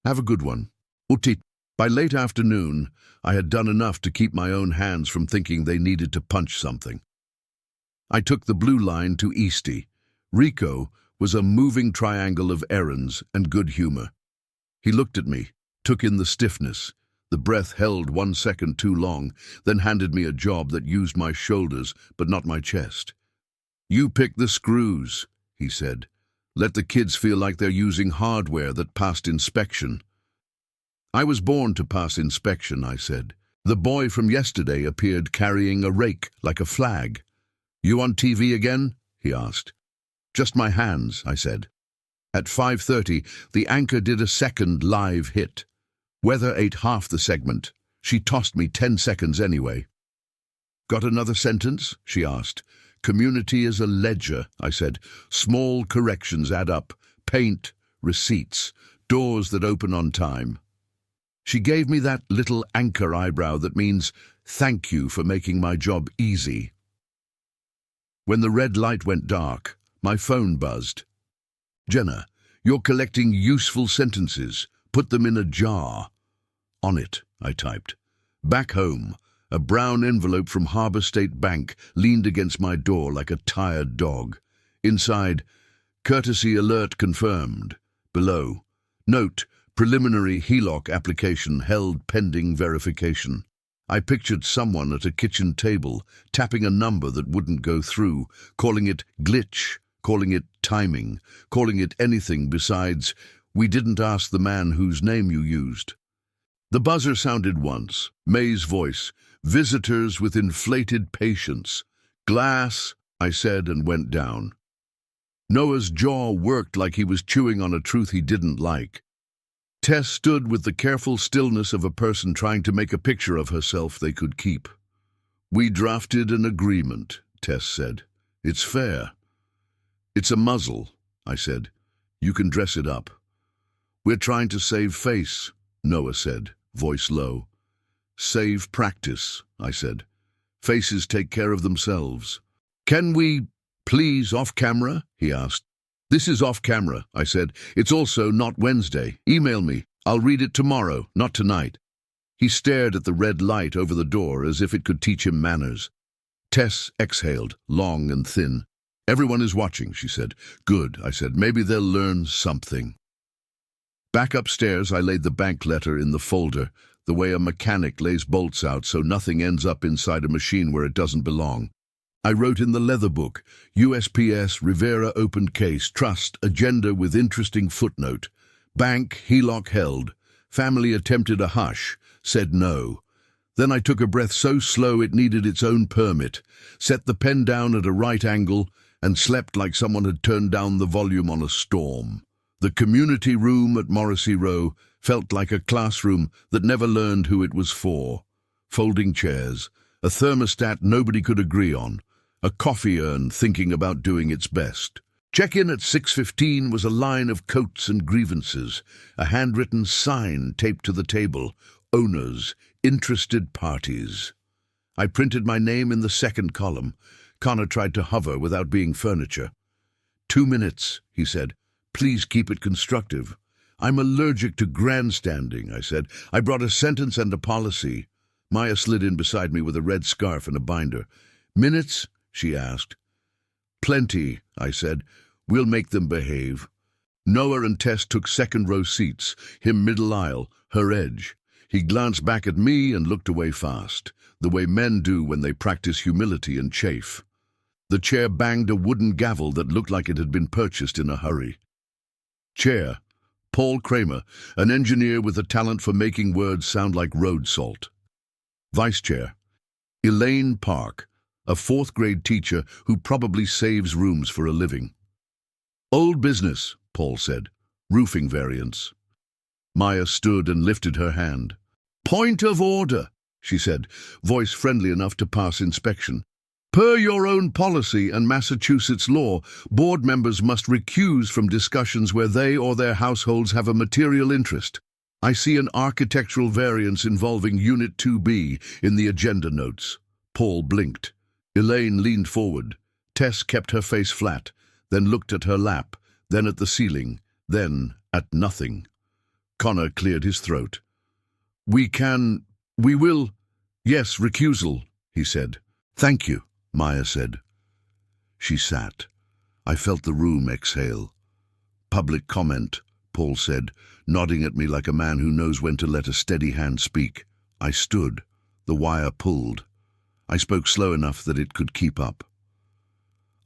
"Have a good one." Utit. By late afternoon, I had done enough to keep my own hands from thinking they needed to punch something. I took the blue line to Eastie. Rico was a moving triangle of errands and good humor. He looked at me, took in the stiffness. The breath held 1 second too long, then handed me a job that used my shoulders but not my chest. "You pick the screws," he said. "Let the kids feel like they're using hardware that passed inspection." "I was born to pass inspection," I said. The boy from yesterday appeared carrying a rake like a flag. "You on TV again?" he asked. "Just my hands," I said. At 5:30, the anchor did a second live hit. Weather ate half the segment. She tossed me 10 seconds anyway. "Got another sentence?" she asked. "Community is a ledger," I said. "Small corrections add up. Paint, receipts, doors that open on time." She gave me that little anchor eyebrow that means, "Thank you for making my job easy." When the red light went dark, my phone buzzed. "Jenna, you're collecting useful sentences. Put them in a jar." "On it," I typed. Back home, a brown envelope from Harbor State Bank leaned against my door like a tired dog. Inside, "Courtesy alert confirmed." Below, "Note, preliminary HELOC application held pending verification." I pictured someone at a kitchen table, tapping a number that wouldn't go through, calling it glitch, calling it timing, calling it anything besides, "We didn't ask the man whose name you used." The buzzer sounded once, May's voice, "Visitors with inflated patience." "Glass," I said and went down. Noah's jaw worked like he was chewing on a truth he didn't like. Tess stood with the careful stillness of a person trying to make a picture of herself they could keep. "We drafted an agreement," Tess said. "It's fair." "It's a muzzle," I said. "You can dress it up." "We're trying to save face," Noah said, voice low. "Save practice," I said. "Faces take care of themselves." "Can we, please, off camera?" he asked. "This is off camera," I said. "It's also not Wednesday. Email me. I'll read it tomorrow, not tonight." He stared at the red light over the door as if it could teach him manners. Tess exhaled, long and thin. "Everyone is watching," she said. "Good," I said. "Maybe they'll learn something." Back upstairs, I laid the bank letter in the folder, the way a mechanic lays bolts out so nothing ends up inside a machine where it doesn't belong. I wrote in the leather book, USPS, Rivera opened case, trust, agenda with interesting footnote. Bank, HELOC held. Family attempted a hush, said no. Then I took a breath so slow it needed its own permit, set the pen down at a right angle, and slept like someone had turned down the volume on a storm. The community room at Morrissey Row felt like a classroom that never learned who it was for. Folding chairs, a thermostat nobody could agree on, a coffee urn thinking about doing its best. Check-in at 6:15 was a line of coats and grievances, a handwritten sign taped to the table, owners, interested parties. I printed my name in the second column. Connor tried to hover without being furniture. 2 minutes, he said. Please keep it constructive. I'm allergic to grandstanding, I said. I brought a sentence and a policy. Maya slid in beside me with a red scarf and a binder. Minutes? She asked. Plenty, I said. We'll make them behave. Noah and Tess took second-row seats, him middle aisle, her edge. He glanced back at me and looked away fast, the way men do when they practice humility and chafe. The chair banged a wooden gavel that looked like it had been purchased in a hurry. Chair, Paul Kramer, an engineer with a talent for making words sound like road salt. Vice Chair, Elaine Park, a fourth-grade teacher who probably saves rooms for a living. Old business, Paul said. Roofing variants. Maya stood and lifted her hand. Point of order, she said, voice friendly enough to pass inspection. Per your own policy and Massachusetts law, board members must recuse from discussions where they or their households have a material interest. I see an architectural variance involving Unit 2B in the agenda notes. Paul blinked. Elaine leaned forward. Tess kept her face flat, then looked at her lap, then at the ceiling, then at nothing. Connor cleared his throat. We will, yes, recusal, he said. Thank you, Maya said. She sat. I felt the room exhale. Public comment, Paul said, nodding at me like a man who knows when to let a steady hand speak. I stood. The wire pulled. I spoke slow enough that it could keep up.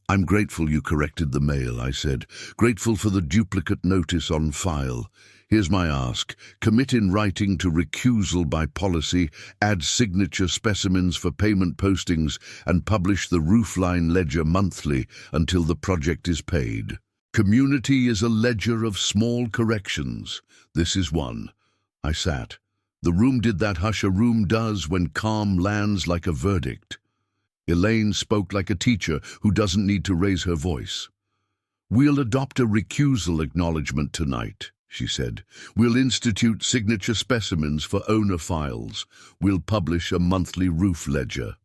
I'm grateful you corrected the mail, I said. Grateful for the duplicate notice on file. Here's my ask. Commit in writing to recusal by policy, add signature specimens for payment postings, and publish the roofline ledger monthly until the project is paid. Community is a ledger of small corrections. This is one. I sat. The room did that hush a room does when calm lands like a verdict. Elaine spoke like a teacher who doesn't need to raise her voice. We'll adopt a recusal acknowledgement tonight, she said. We'll institute signature specimens for owner files. We'll publish a monthly roof ledger.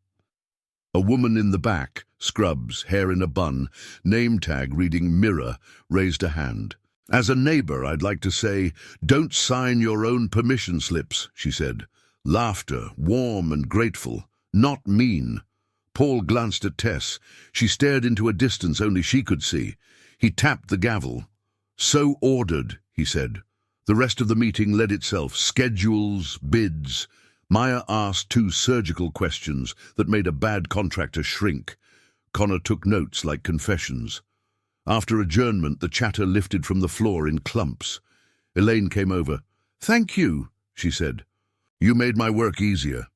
A woman in the back, scrubs, hair in a bun, name tag reading mirror, raised a hand. As a neighbor, I'd like to say, don't sign your own permission slips, she said. Laughter, warm and grateful, not mean. Paul glanced at Tess. She stared into a distance only she could see. He tapped the gavel. So ordered, he said. The rest of the meeting led itself. Schedules, bids. Maya asked 2 surgical questions that made a bad contractor shrink. Connor took notes like confessions. After adjournment, the chatter lifted from the floor in clumps. Elaine came over. Thank you, she said. You made my work easier.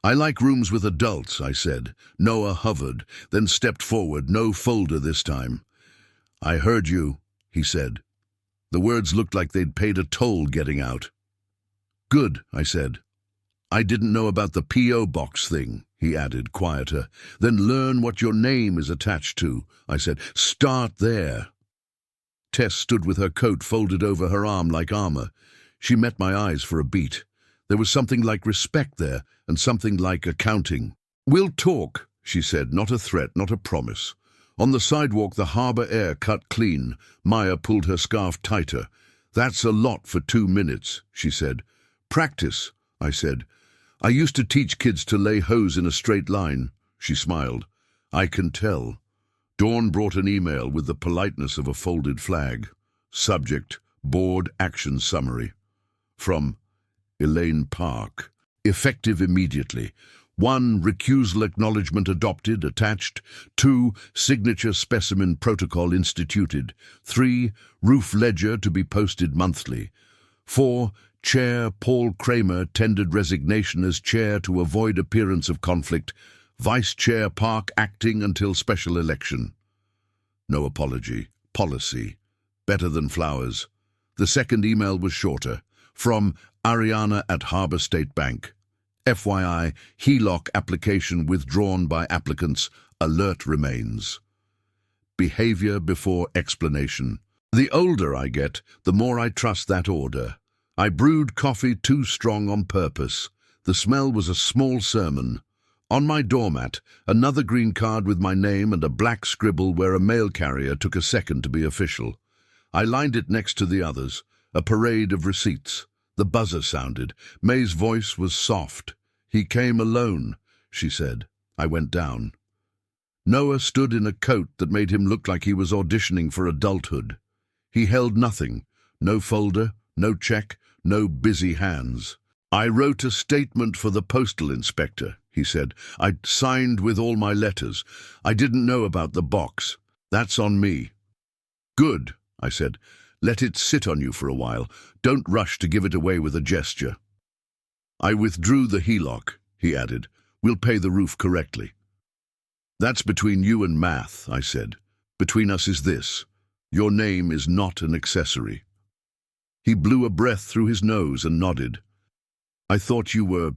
I like rooms with adults, I said. Noah hovered, then stepped forward, no folder this time. I heard you, he said. The words looked like they'd paid a toll getting out. Good, I said. I didn't know about the P.O. box thing, he added, quieter. Then learn what your name is attached to, I said. Start there. Tess stood with her coat folded over her arm like armor. She met my eyes for a beat. There was something like respect there, and something like accounting. We'll talk, she said, not a threat, not a promise. On the sidewalk, the harbor air cut clean. Maya pulled her scarf tighter. That's a lot for 2 minutes, she said. Practice, I said. I used to teach kids to lay hose in a straight line. She smiled. I can tell. Dawn brought an email with the politeness of a folded flag. Subject, Board Action Summary. From Elaine Park. Effective immediately. 1. Recusal acknowledgement adopted, attached. 2. Signature specimen protocol instituted. 3. Roof ledger to be posted monthly. 4. Chair Paul Kramer tendered resignation as chair to avoid appearance of conflict. Vice Chair Park acting until special election. No apology. Policy. Better than flowers. The second email was shorter. From Ariana at Harbor State Bank. FYI, HELOC application withdrawn by applicants. Alert remains. Behavior before explanation. The older I get, the more I trust that order. I brewed coffee too strong on purpose. The smell was a small sermon. On my doormat, another green card with my name and a black scribble where a mail carrier took a second to be official. I lined it next to the others, a parade of receipts. The buzzer sounded. May's voice was soft. "He came alone," she said. I went down. Noah stood in a coat that made him look like he was auditioning for adulthood. He held nothing. No folder, no check, no busy hands. "I wrote a statement for the postal inspector," he said. "I signed with all my letters. I didn't know about the box. That's on me." "Good," I said. "Let it sit on you for a while. Don't rush to give it away with a gesture." "I withdrew the HELOC," he added. "We'll pay the roof correctly." "That's between you and math," I said. "Between us is this. Your name is not an accessory." He blew a breath through his nose and nodded. "I thought you were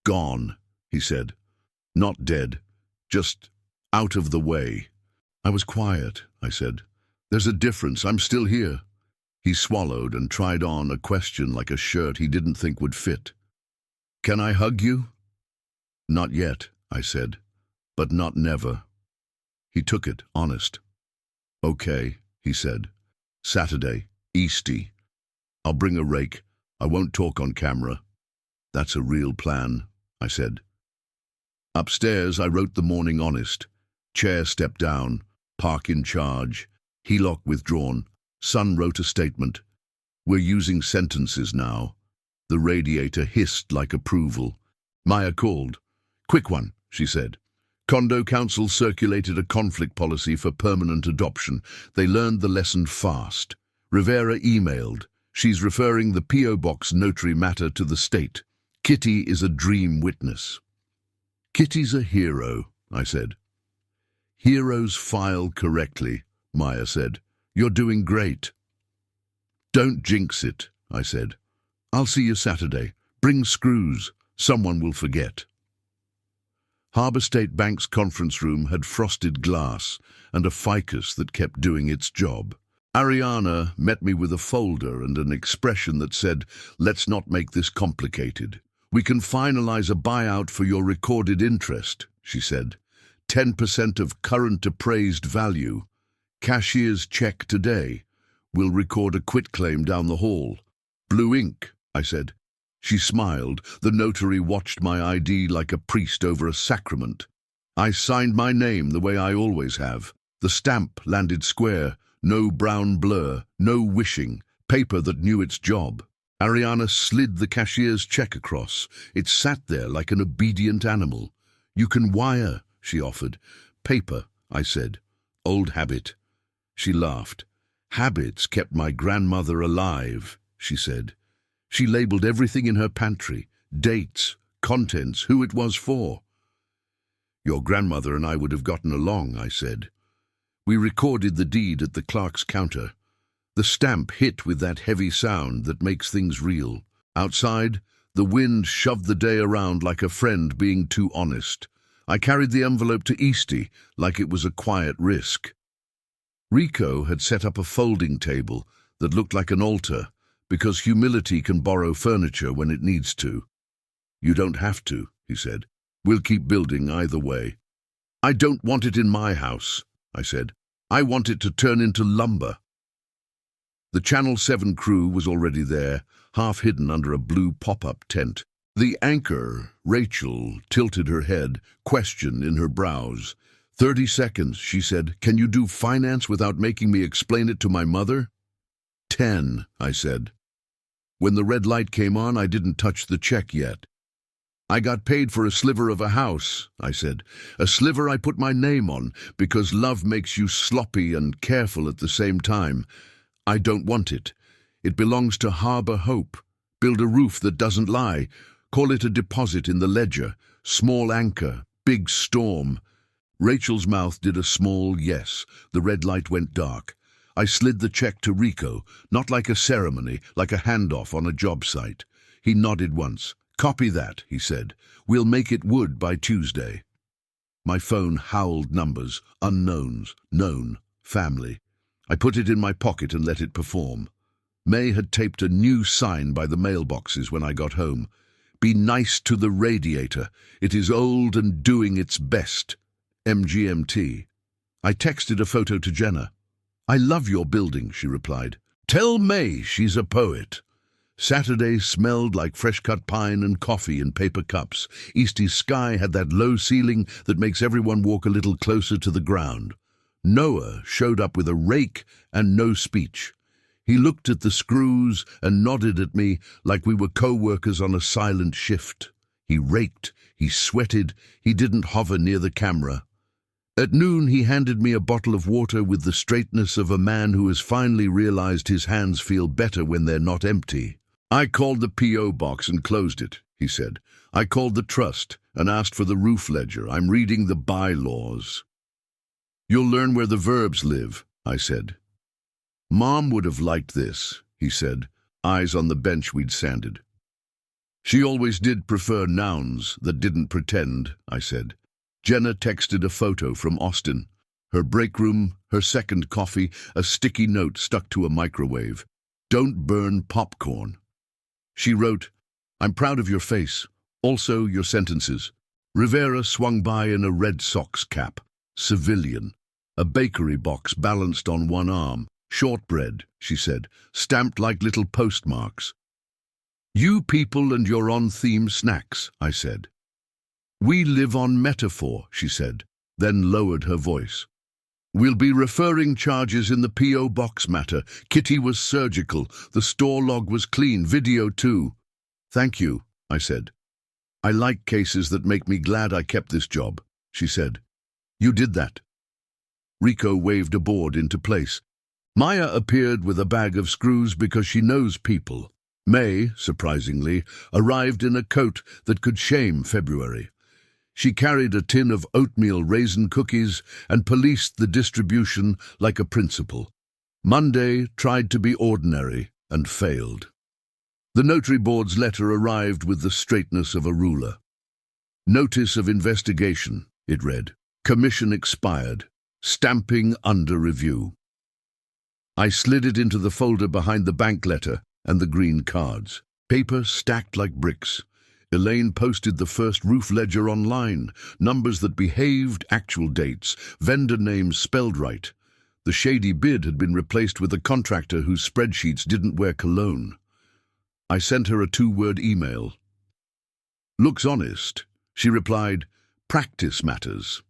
gone," he said. "Not dead, just out of the way." "I was quiet," I said. "There's a difference. I'm still here." He swallowed and tried on a question like a shirt he didn't think would fit. "Can I hug you?" "Not yet," I said, "but not never." He took it, honest. "Okay," he said. "Saturday, Easty. I'll bring a rake. I won't talk on camera." "That's a real plan," I said. Upstairs, I wrote the morning honest. Chair stepped down. Park in charge. HELOC withdrawn. Son wrote a statement. "We're using sentences now." The radiator hissed like approval. Maya called. "Quick one," she said. "Condo Council circulated a conflict policy for permanent adoption. They learned the lesson fast." Rivera emailed. "She's referring the P.O. Box notary matter to the state. Kitty is a dream witness." "Kitty's a hero," I said. "Heroes file correctly," Maya said. "You're doing great." "Don't jinx it," I said. "I'll see you Saturday. Bring screws. Someone will forget." Harbor State Bank's conference room had frosted glass and a ficus that kept doing its job. Ariana met me with a folder and an expression that said, "Let's not make this complicated. We can finalize a buyout for your recorded interest," she said. 10% of current appraised value. Cashier's check today. We'll record a quitclaim down the hall. "Blue ink," I said. She smiled. The notary watched my ID like a priest over a sacrament. I signed my name the way I always have. The stamp landed square. No brown blur, no wishing. Paper that knew its job. Ariana slid the cashier's check across. It sat there like an obedient animal. "You can wire," she offered. "Paper," I said. "Old habit." She laughed. "Habits kept my grandmother alive," she said. She labeled everything in her pantry, dates, contents, who it was for. "Your grandmother and I would have gotten along," I said. We recorded the deed at the clerk's counter. The stamp hit with that heavy sound that makes things real. Outside, the wind shoved the day around like a friend being too honest. I carried the envelope to Easty like it was a quiet risk. Rico had set up a folding table that looked like an altar because humility can borrow furniture when it needs to. "You don't have to," he said. "We'll keep building either way." "I don't want it in my house," I said. "I want it to turn into lumber." The Channel 7 crew was already there, half hidden under a blue pop-up tent. The anchor, Rachel, tilted her head, question in her brows. 30 seconds, she said. "Can you do finance without making me explain it to my mother?" 10, I said. When the red light came on, I didn't touch the check yet. I got paid for a sliver of a house, I said. A sliver I put my name on, because love makes you sloppy and careful at the same time. I don't want it. It belongs to harbor hope. Build a roof that doesn't lie. Call it a deposit in the ledger. Small anchor, big storm. Rachel's mouth did a small yes. The red light went dark. I slid the check to Rico, not like a ceremony, like a handoff on a job site. He nodded once. "Copy that," he said. "We'll make it wood by Tuesday." My phone howled numbers, unknowns, known, family. I put it in my pocket and let it perform. May had taped a new sign by the mailboxes when I got home. "Be nice to the radiator. It is old and doing its best. MGMT. I texted a photo to Jenna. "I love your building," she replied. "Tell May she's a poet." Saturday smelled like fresh-cut pine and coffee in paper cups. Eastie's sky had that low ceiling that makes everyone walk a little closer to the ground. Noah showed up with a rake and no speech. He looked at the screws and nodded at me like we were co-workers on a silent shift. He raked, he sweated, he didn't hover near the camera. At noon, he handed me a bottle of water with the straightness of a man who has finally realized his hands feel better when they're not empty. "I called the P.O. box and closed it," he said. "I called the trust and asked for the roof ledger. I'm reading the bylaws." "You'll learn where the verbs live," I said. "Mom would have liked this," he said, eyes on the bench we'd sanded. "She always did prefer nouns that didn't pretend," I said. Jenna texted a photo from Austin. Her break room, her second coffee, a sticky note stuck to a microwave. "Don't burn popcorn." She wrote, "I'm proud of your face. Also your sentences." Rivera swung by in a Red Sox cap. Civilian. A bakery box balanced on one arm. "Shortbread," she said, "stamped like little postmarks." "You people and your on-theme snacks," I said. "We live on metaphor," she said, then lowered her voice. "We'll be referring charges in the P.O. box matter. Kitty was surgical. The store log was clean. Video too." "Thank you," I said. "I like cases that make me glad I kept this job," she said. "You did that." Rico waved a board into place. Maya appeared with a bag of screws because she knows people. May, surprisingly, arrived in a coat that could shame February. She carried a tin of oatmeal raisin cookies and policed the distribution like a principal. Monday tried to be ordinary and failed. The notary board's letter arrived with the straightness of a ruler. "Notice of investigation," it read. "Commission expired. Stamping under review." I slid it into the folder behind the bank letter and the green cards. Paper stacked like bricks. Elaine posted the first roof ledger online, numbers that behaved, actual dates, vendor names spelled right. The shady bid had been replaced with a contractor whose spreadsheets didn't wear cologne. I sent her a 2-word email. "Looks honest." She replied, "Practice matters."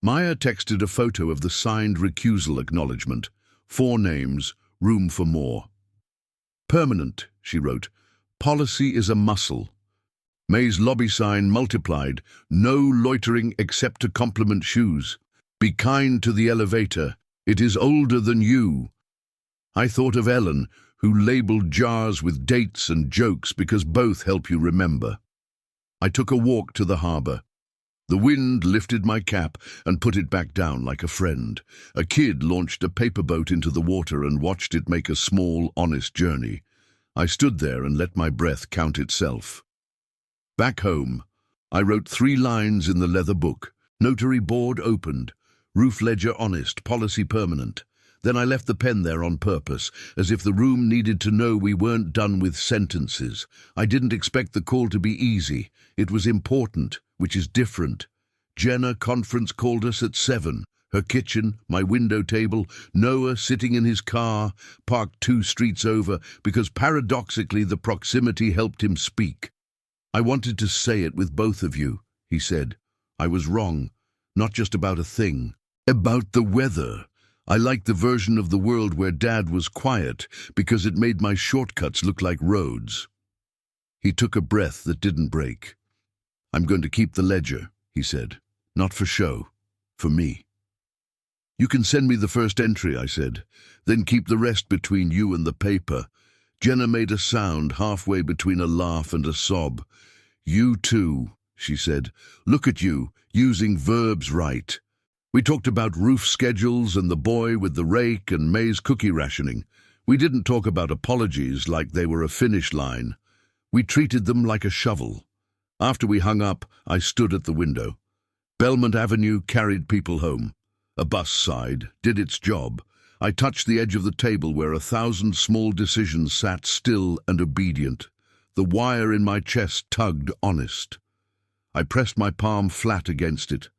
Maya texted a photo of the signed recusal acknowledgement. 4 names, room for more. "Permanent," she wrote. "Policy is a muscle." May's lobby sign multiplied. "No loitering except to compliment shoes. Be kind to the elevator. It is older than you." I thought of Ellen, who labeled jars with dates and jokes because both help you remember. I took a walk to the harbor. The wind lifted my cap and put it back down like a friend. A kid launched a paper boat into the water and watched it make a small, honest journey. I stood there and let my breath count itself. Back home, I wrote 3 lines in the leather book. Notary board opened. Roof ledger honest, policy permanent. Then I left the pen there on purpose, as if the room needed to know we weren't done with sentences. I didn't expect the call to be easy. It was important, which is different. Jenna conference called us at 7. Her kitchen, my window table, Noah sitting in his car, parked 2 streets over, because paradoxically the proximity helped him speak. "I wanted to say it with both of you," he said. "I was wrong, not just about a thing. About the weather. I liked the version of the world where Dad was quiet because it made my shortcuts look like roads. He took a breath that didn't break. "I'm going to keep the ledger," he said. "Not for show, for me." "You can send me the first entry," I said. "Then keep the rest between you and the paper." Jenna made a sound halfway between a laugh and a sob. "You too," she said. "Look at you, using verbs right." We talked about roof schedules and the boy with the rake and May's cookie rationing. We didn't talk about apologies like they were a finish line. We treated them like a shovel. After we hung up, I stood at the window. Belmont Avenue carried people home. A bus sighed, did its job. I touched the edge of the table where 1,000 small decisions sat still and obedient. The wire in my chest tugged honest. I pressed my palm flat against it.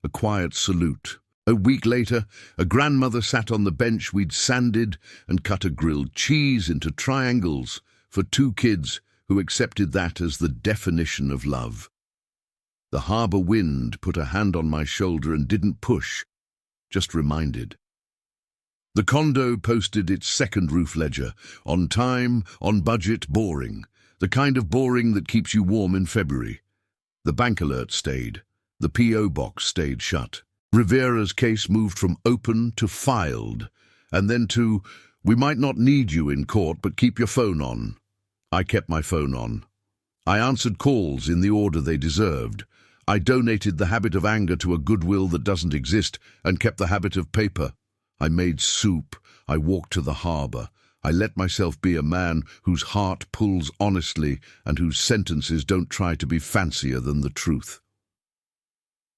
A quiet salute. A week later, a grandmother sat on the bench we'd sanded and cut a grilled cheese into triangles for 2 kids who accepted that as the definition of love. The harbour wind put a hand on my shoulder and didn't push, just reminded. The condo posted its second roof ledger, on time, on budget, boring. The kind of boring that keeps you warm in February. The bank alert stayed. The P.O. box stayed shut. Rivera's case moved from open to filed, and then to, "We might not need you in court, but keep your phone on." I kept my phone on. I answered calls in the order they deserved. I donated the habit of anger to a goodwill that doesn't exist and kept the habit of paper. I made soup. I walked to the harbour. I let myself be a man whose heart pulls honestly and whose sentences don't try to be fancier than the truth.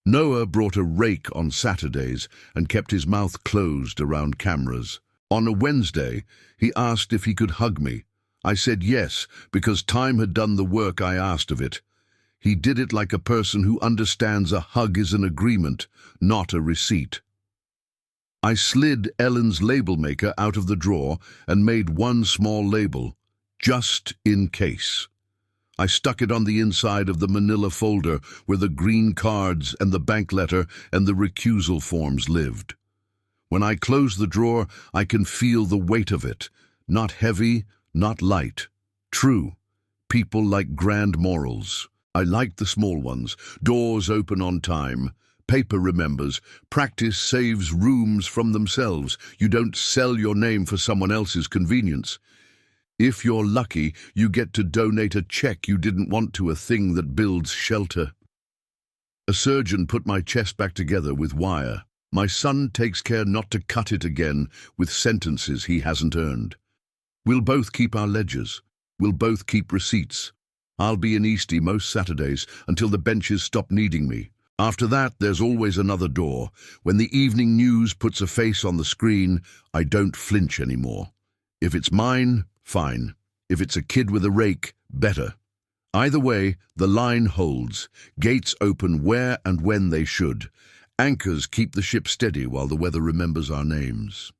Noah brought a rake on Saturdays and kept his mouth closed around cameras. On a Wednesday, he asked if he could hug me. I said yes, because time had done the work I asked of it. He did it like a person who understands a hug is an agreement, not a receipt. I slid Ellen's label maker out of the drawer and made one small label, just in case. I stuck it on the inside of the manila folder where the green cards and the bank letter and the recusal forms lived. When I close the drawer, I can feel the weight of it. Not heavy, not light. True. People like grand morals. I like the small ones. Doors open on time. Paper remembers. Practice saves rooms from themselves. You don't sell your name for someone else's convenience. If you're lucky, you get to donate a check you didn't want to a thing that builds shelter. A surgeon put my chest back together with wire. My son takes care not to cut it again with sentences he hasn't earned. We'll both keep our ledgers. We'll both keep receipts. I'll be in Eastie most Saturdays until the benches stop needing me. After that, there's always another door. When the evening news puts a face on the screen, I don't flinch anymore. If it's mine, fine. If it's a kid with a rake, better. Either way, the line holds. Gates open where and when they should. Anchors keep the ship steady while the weather remembers our names.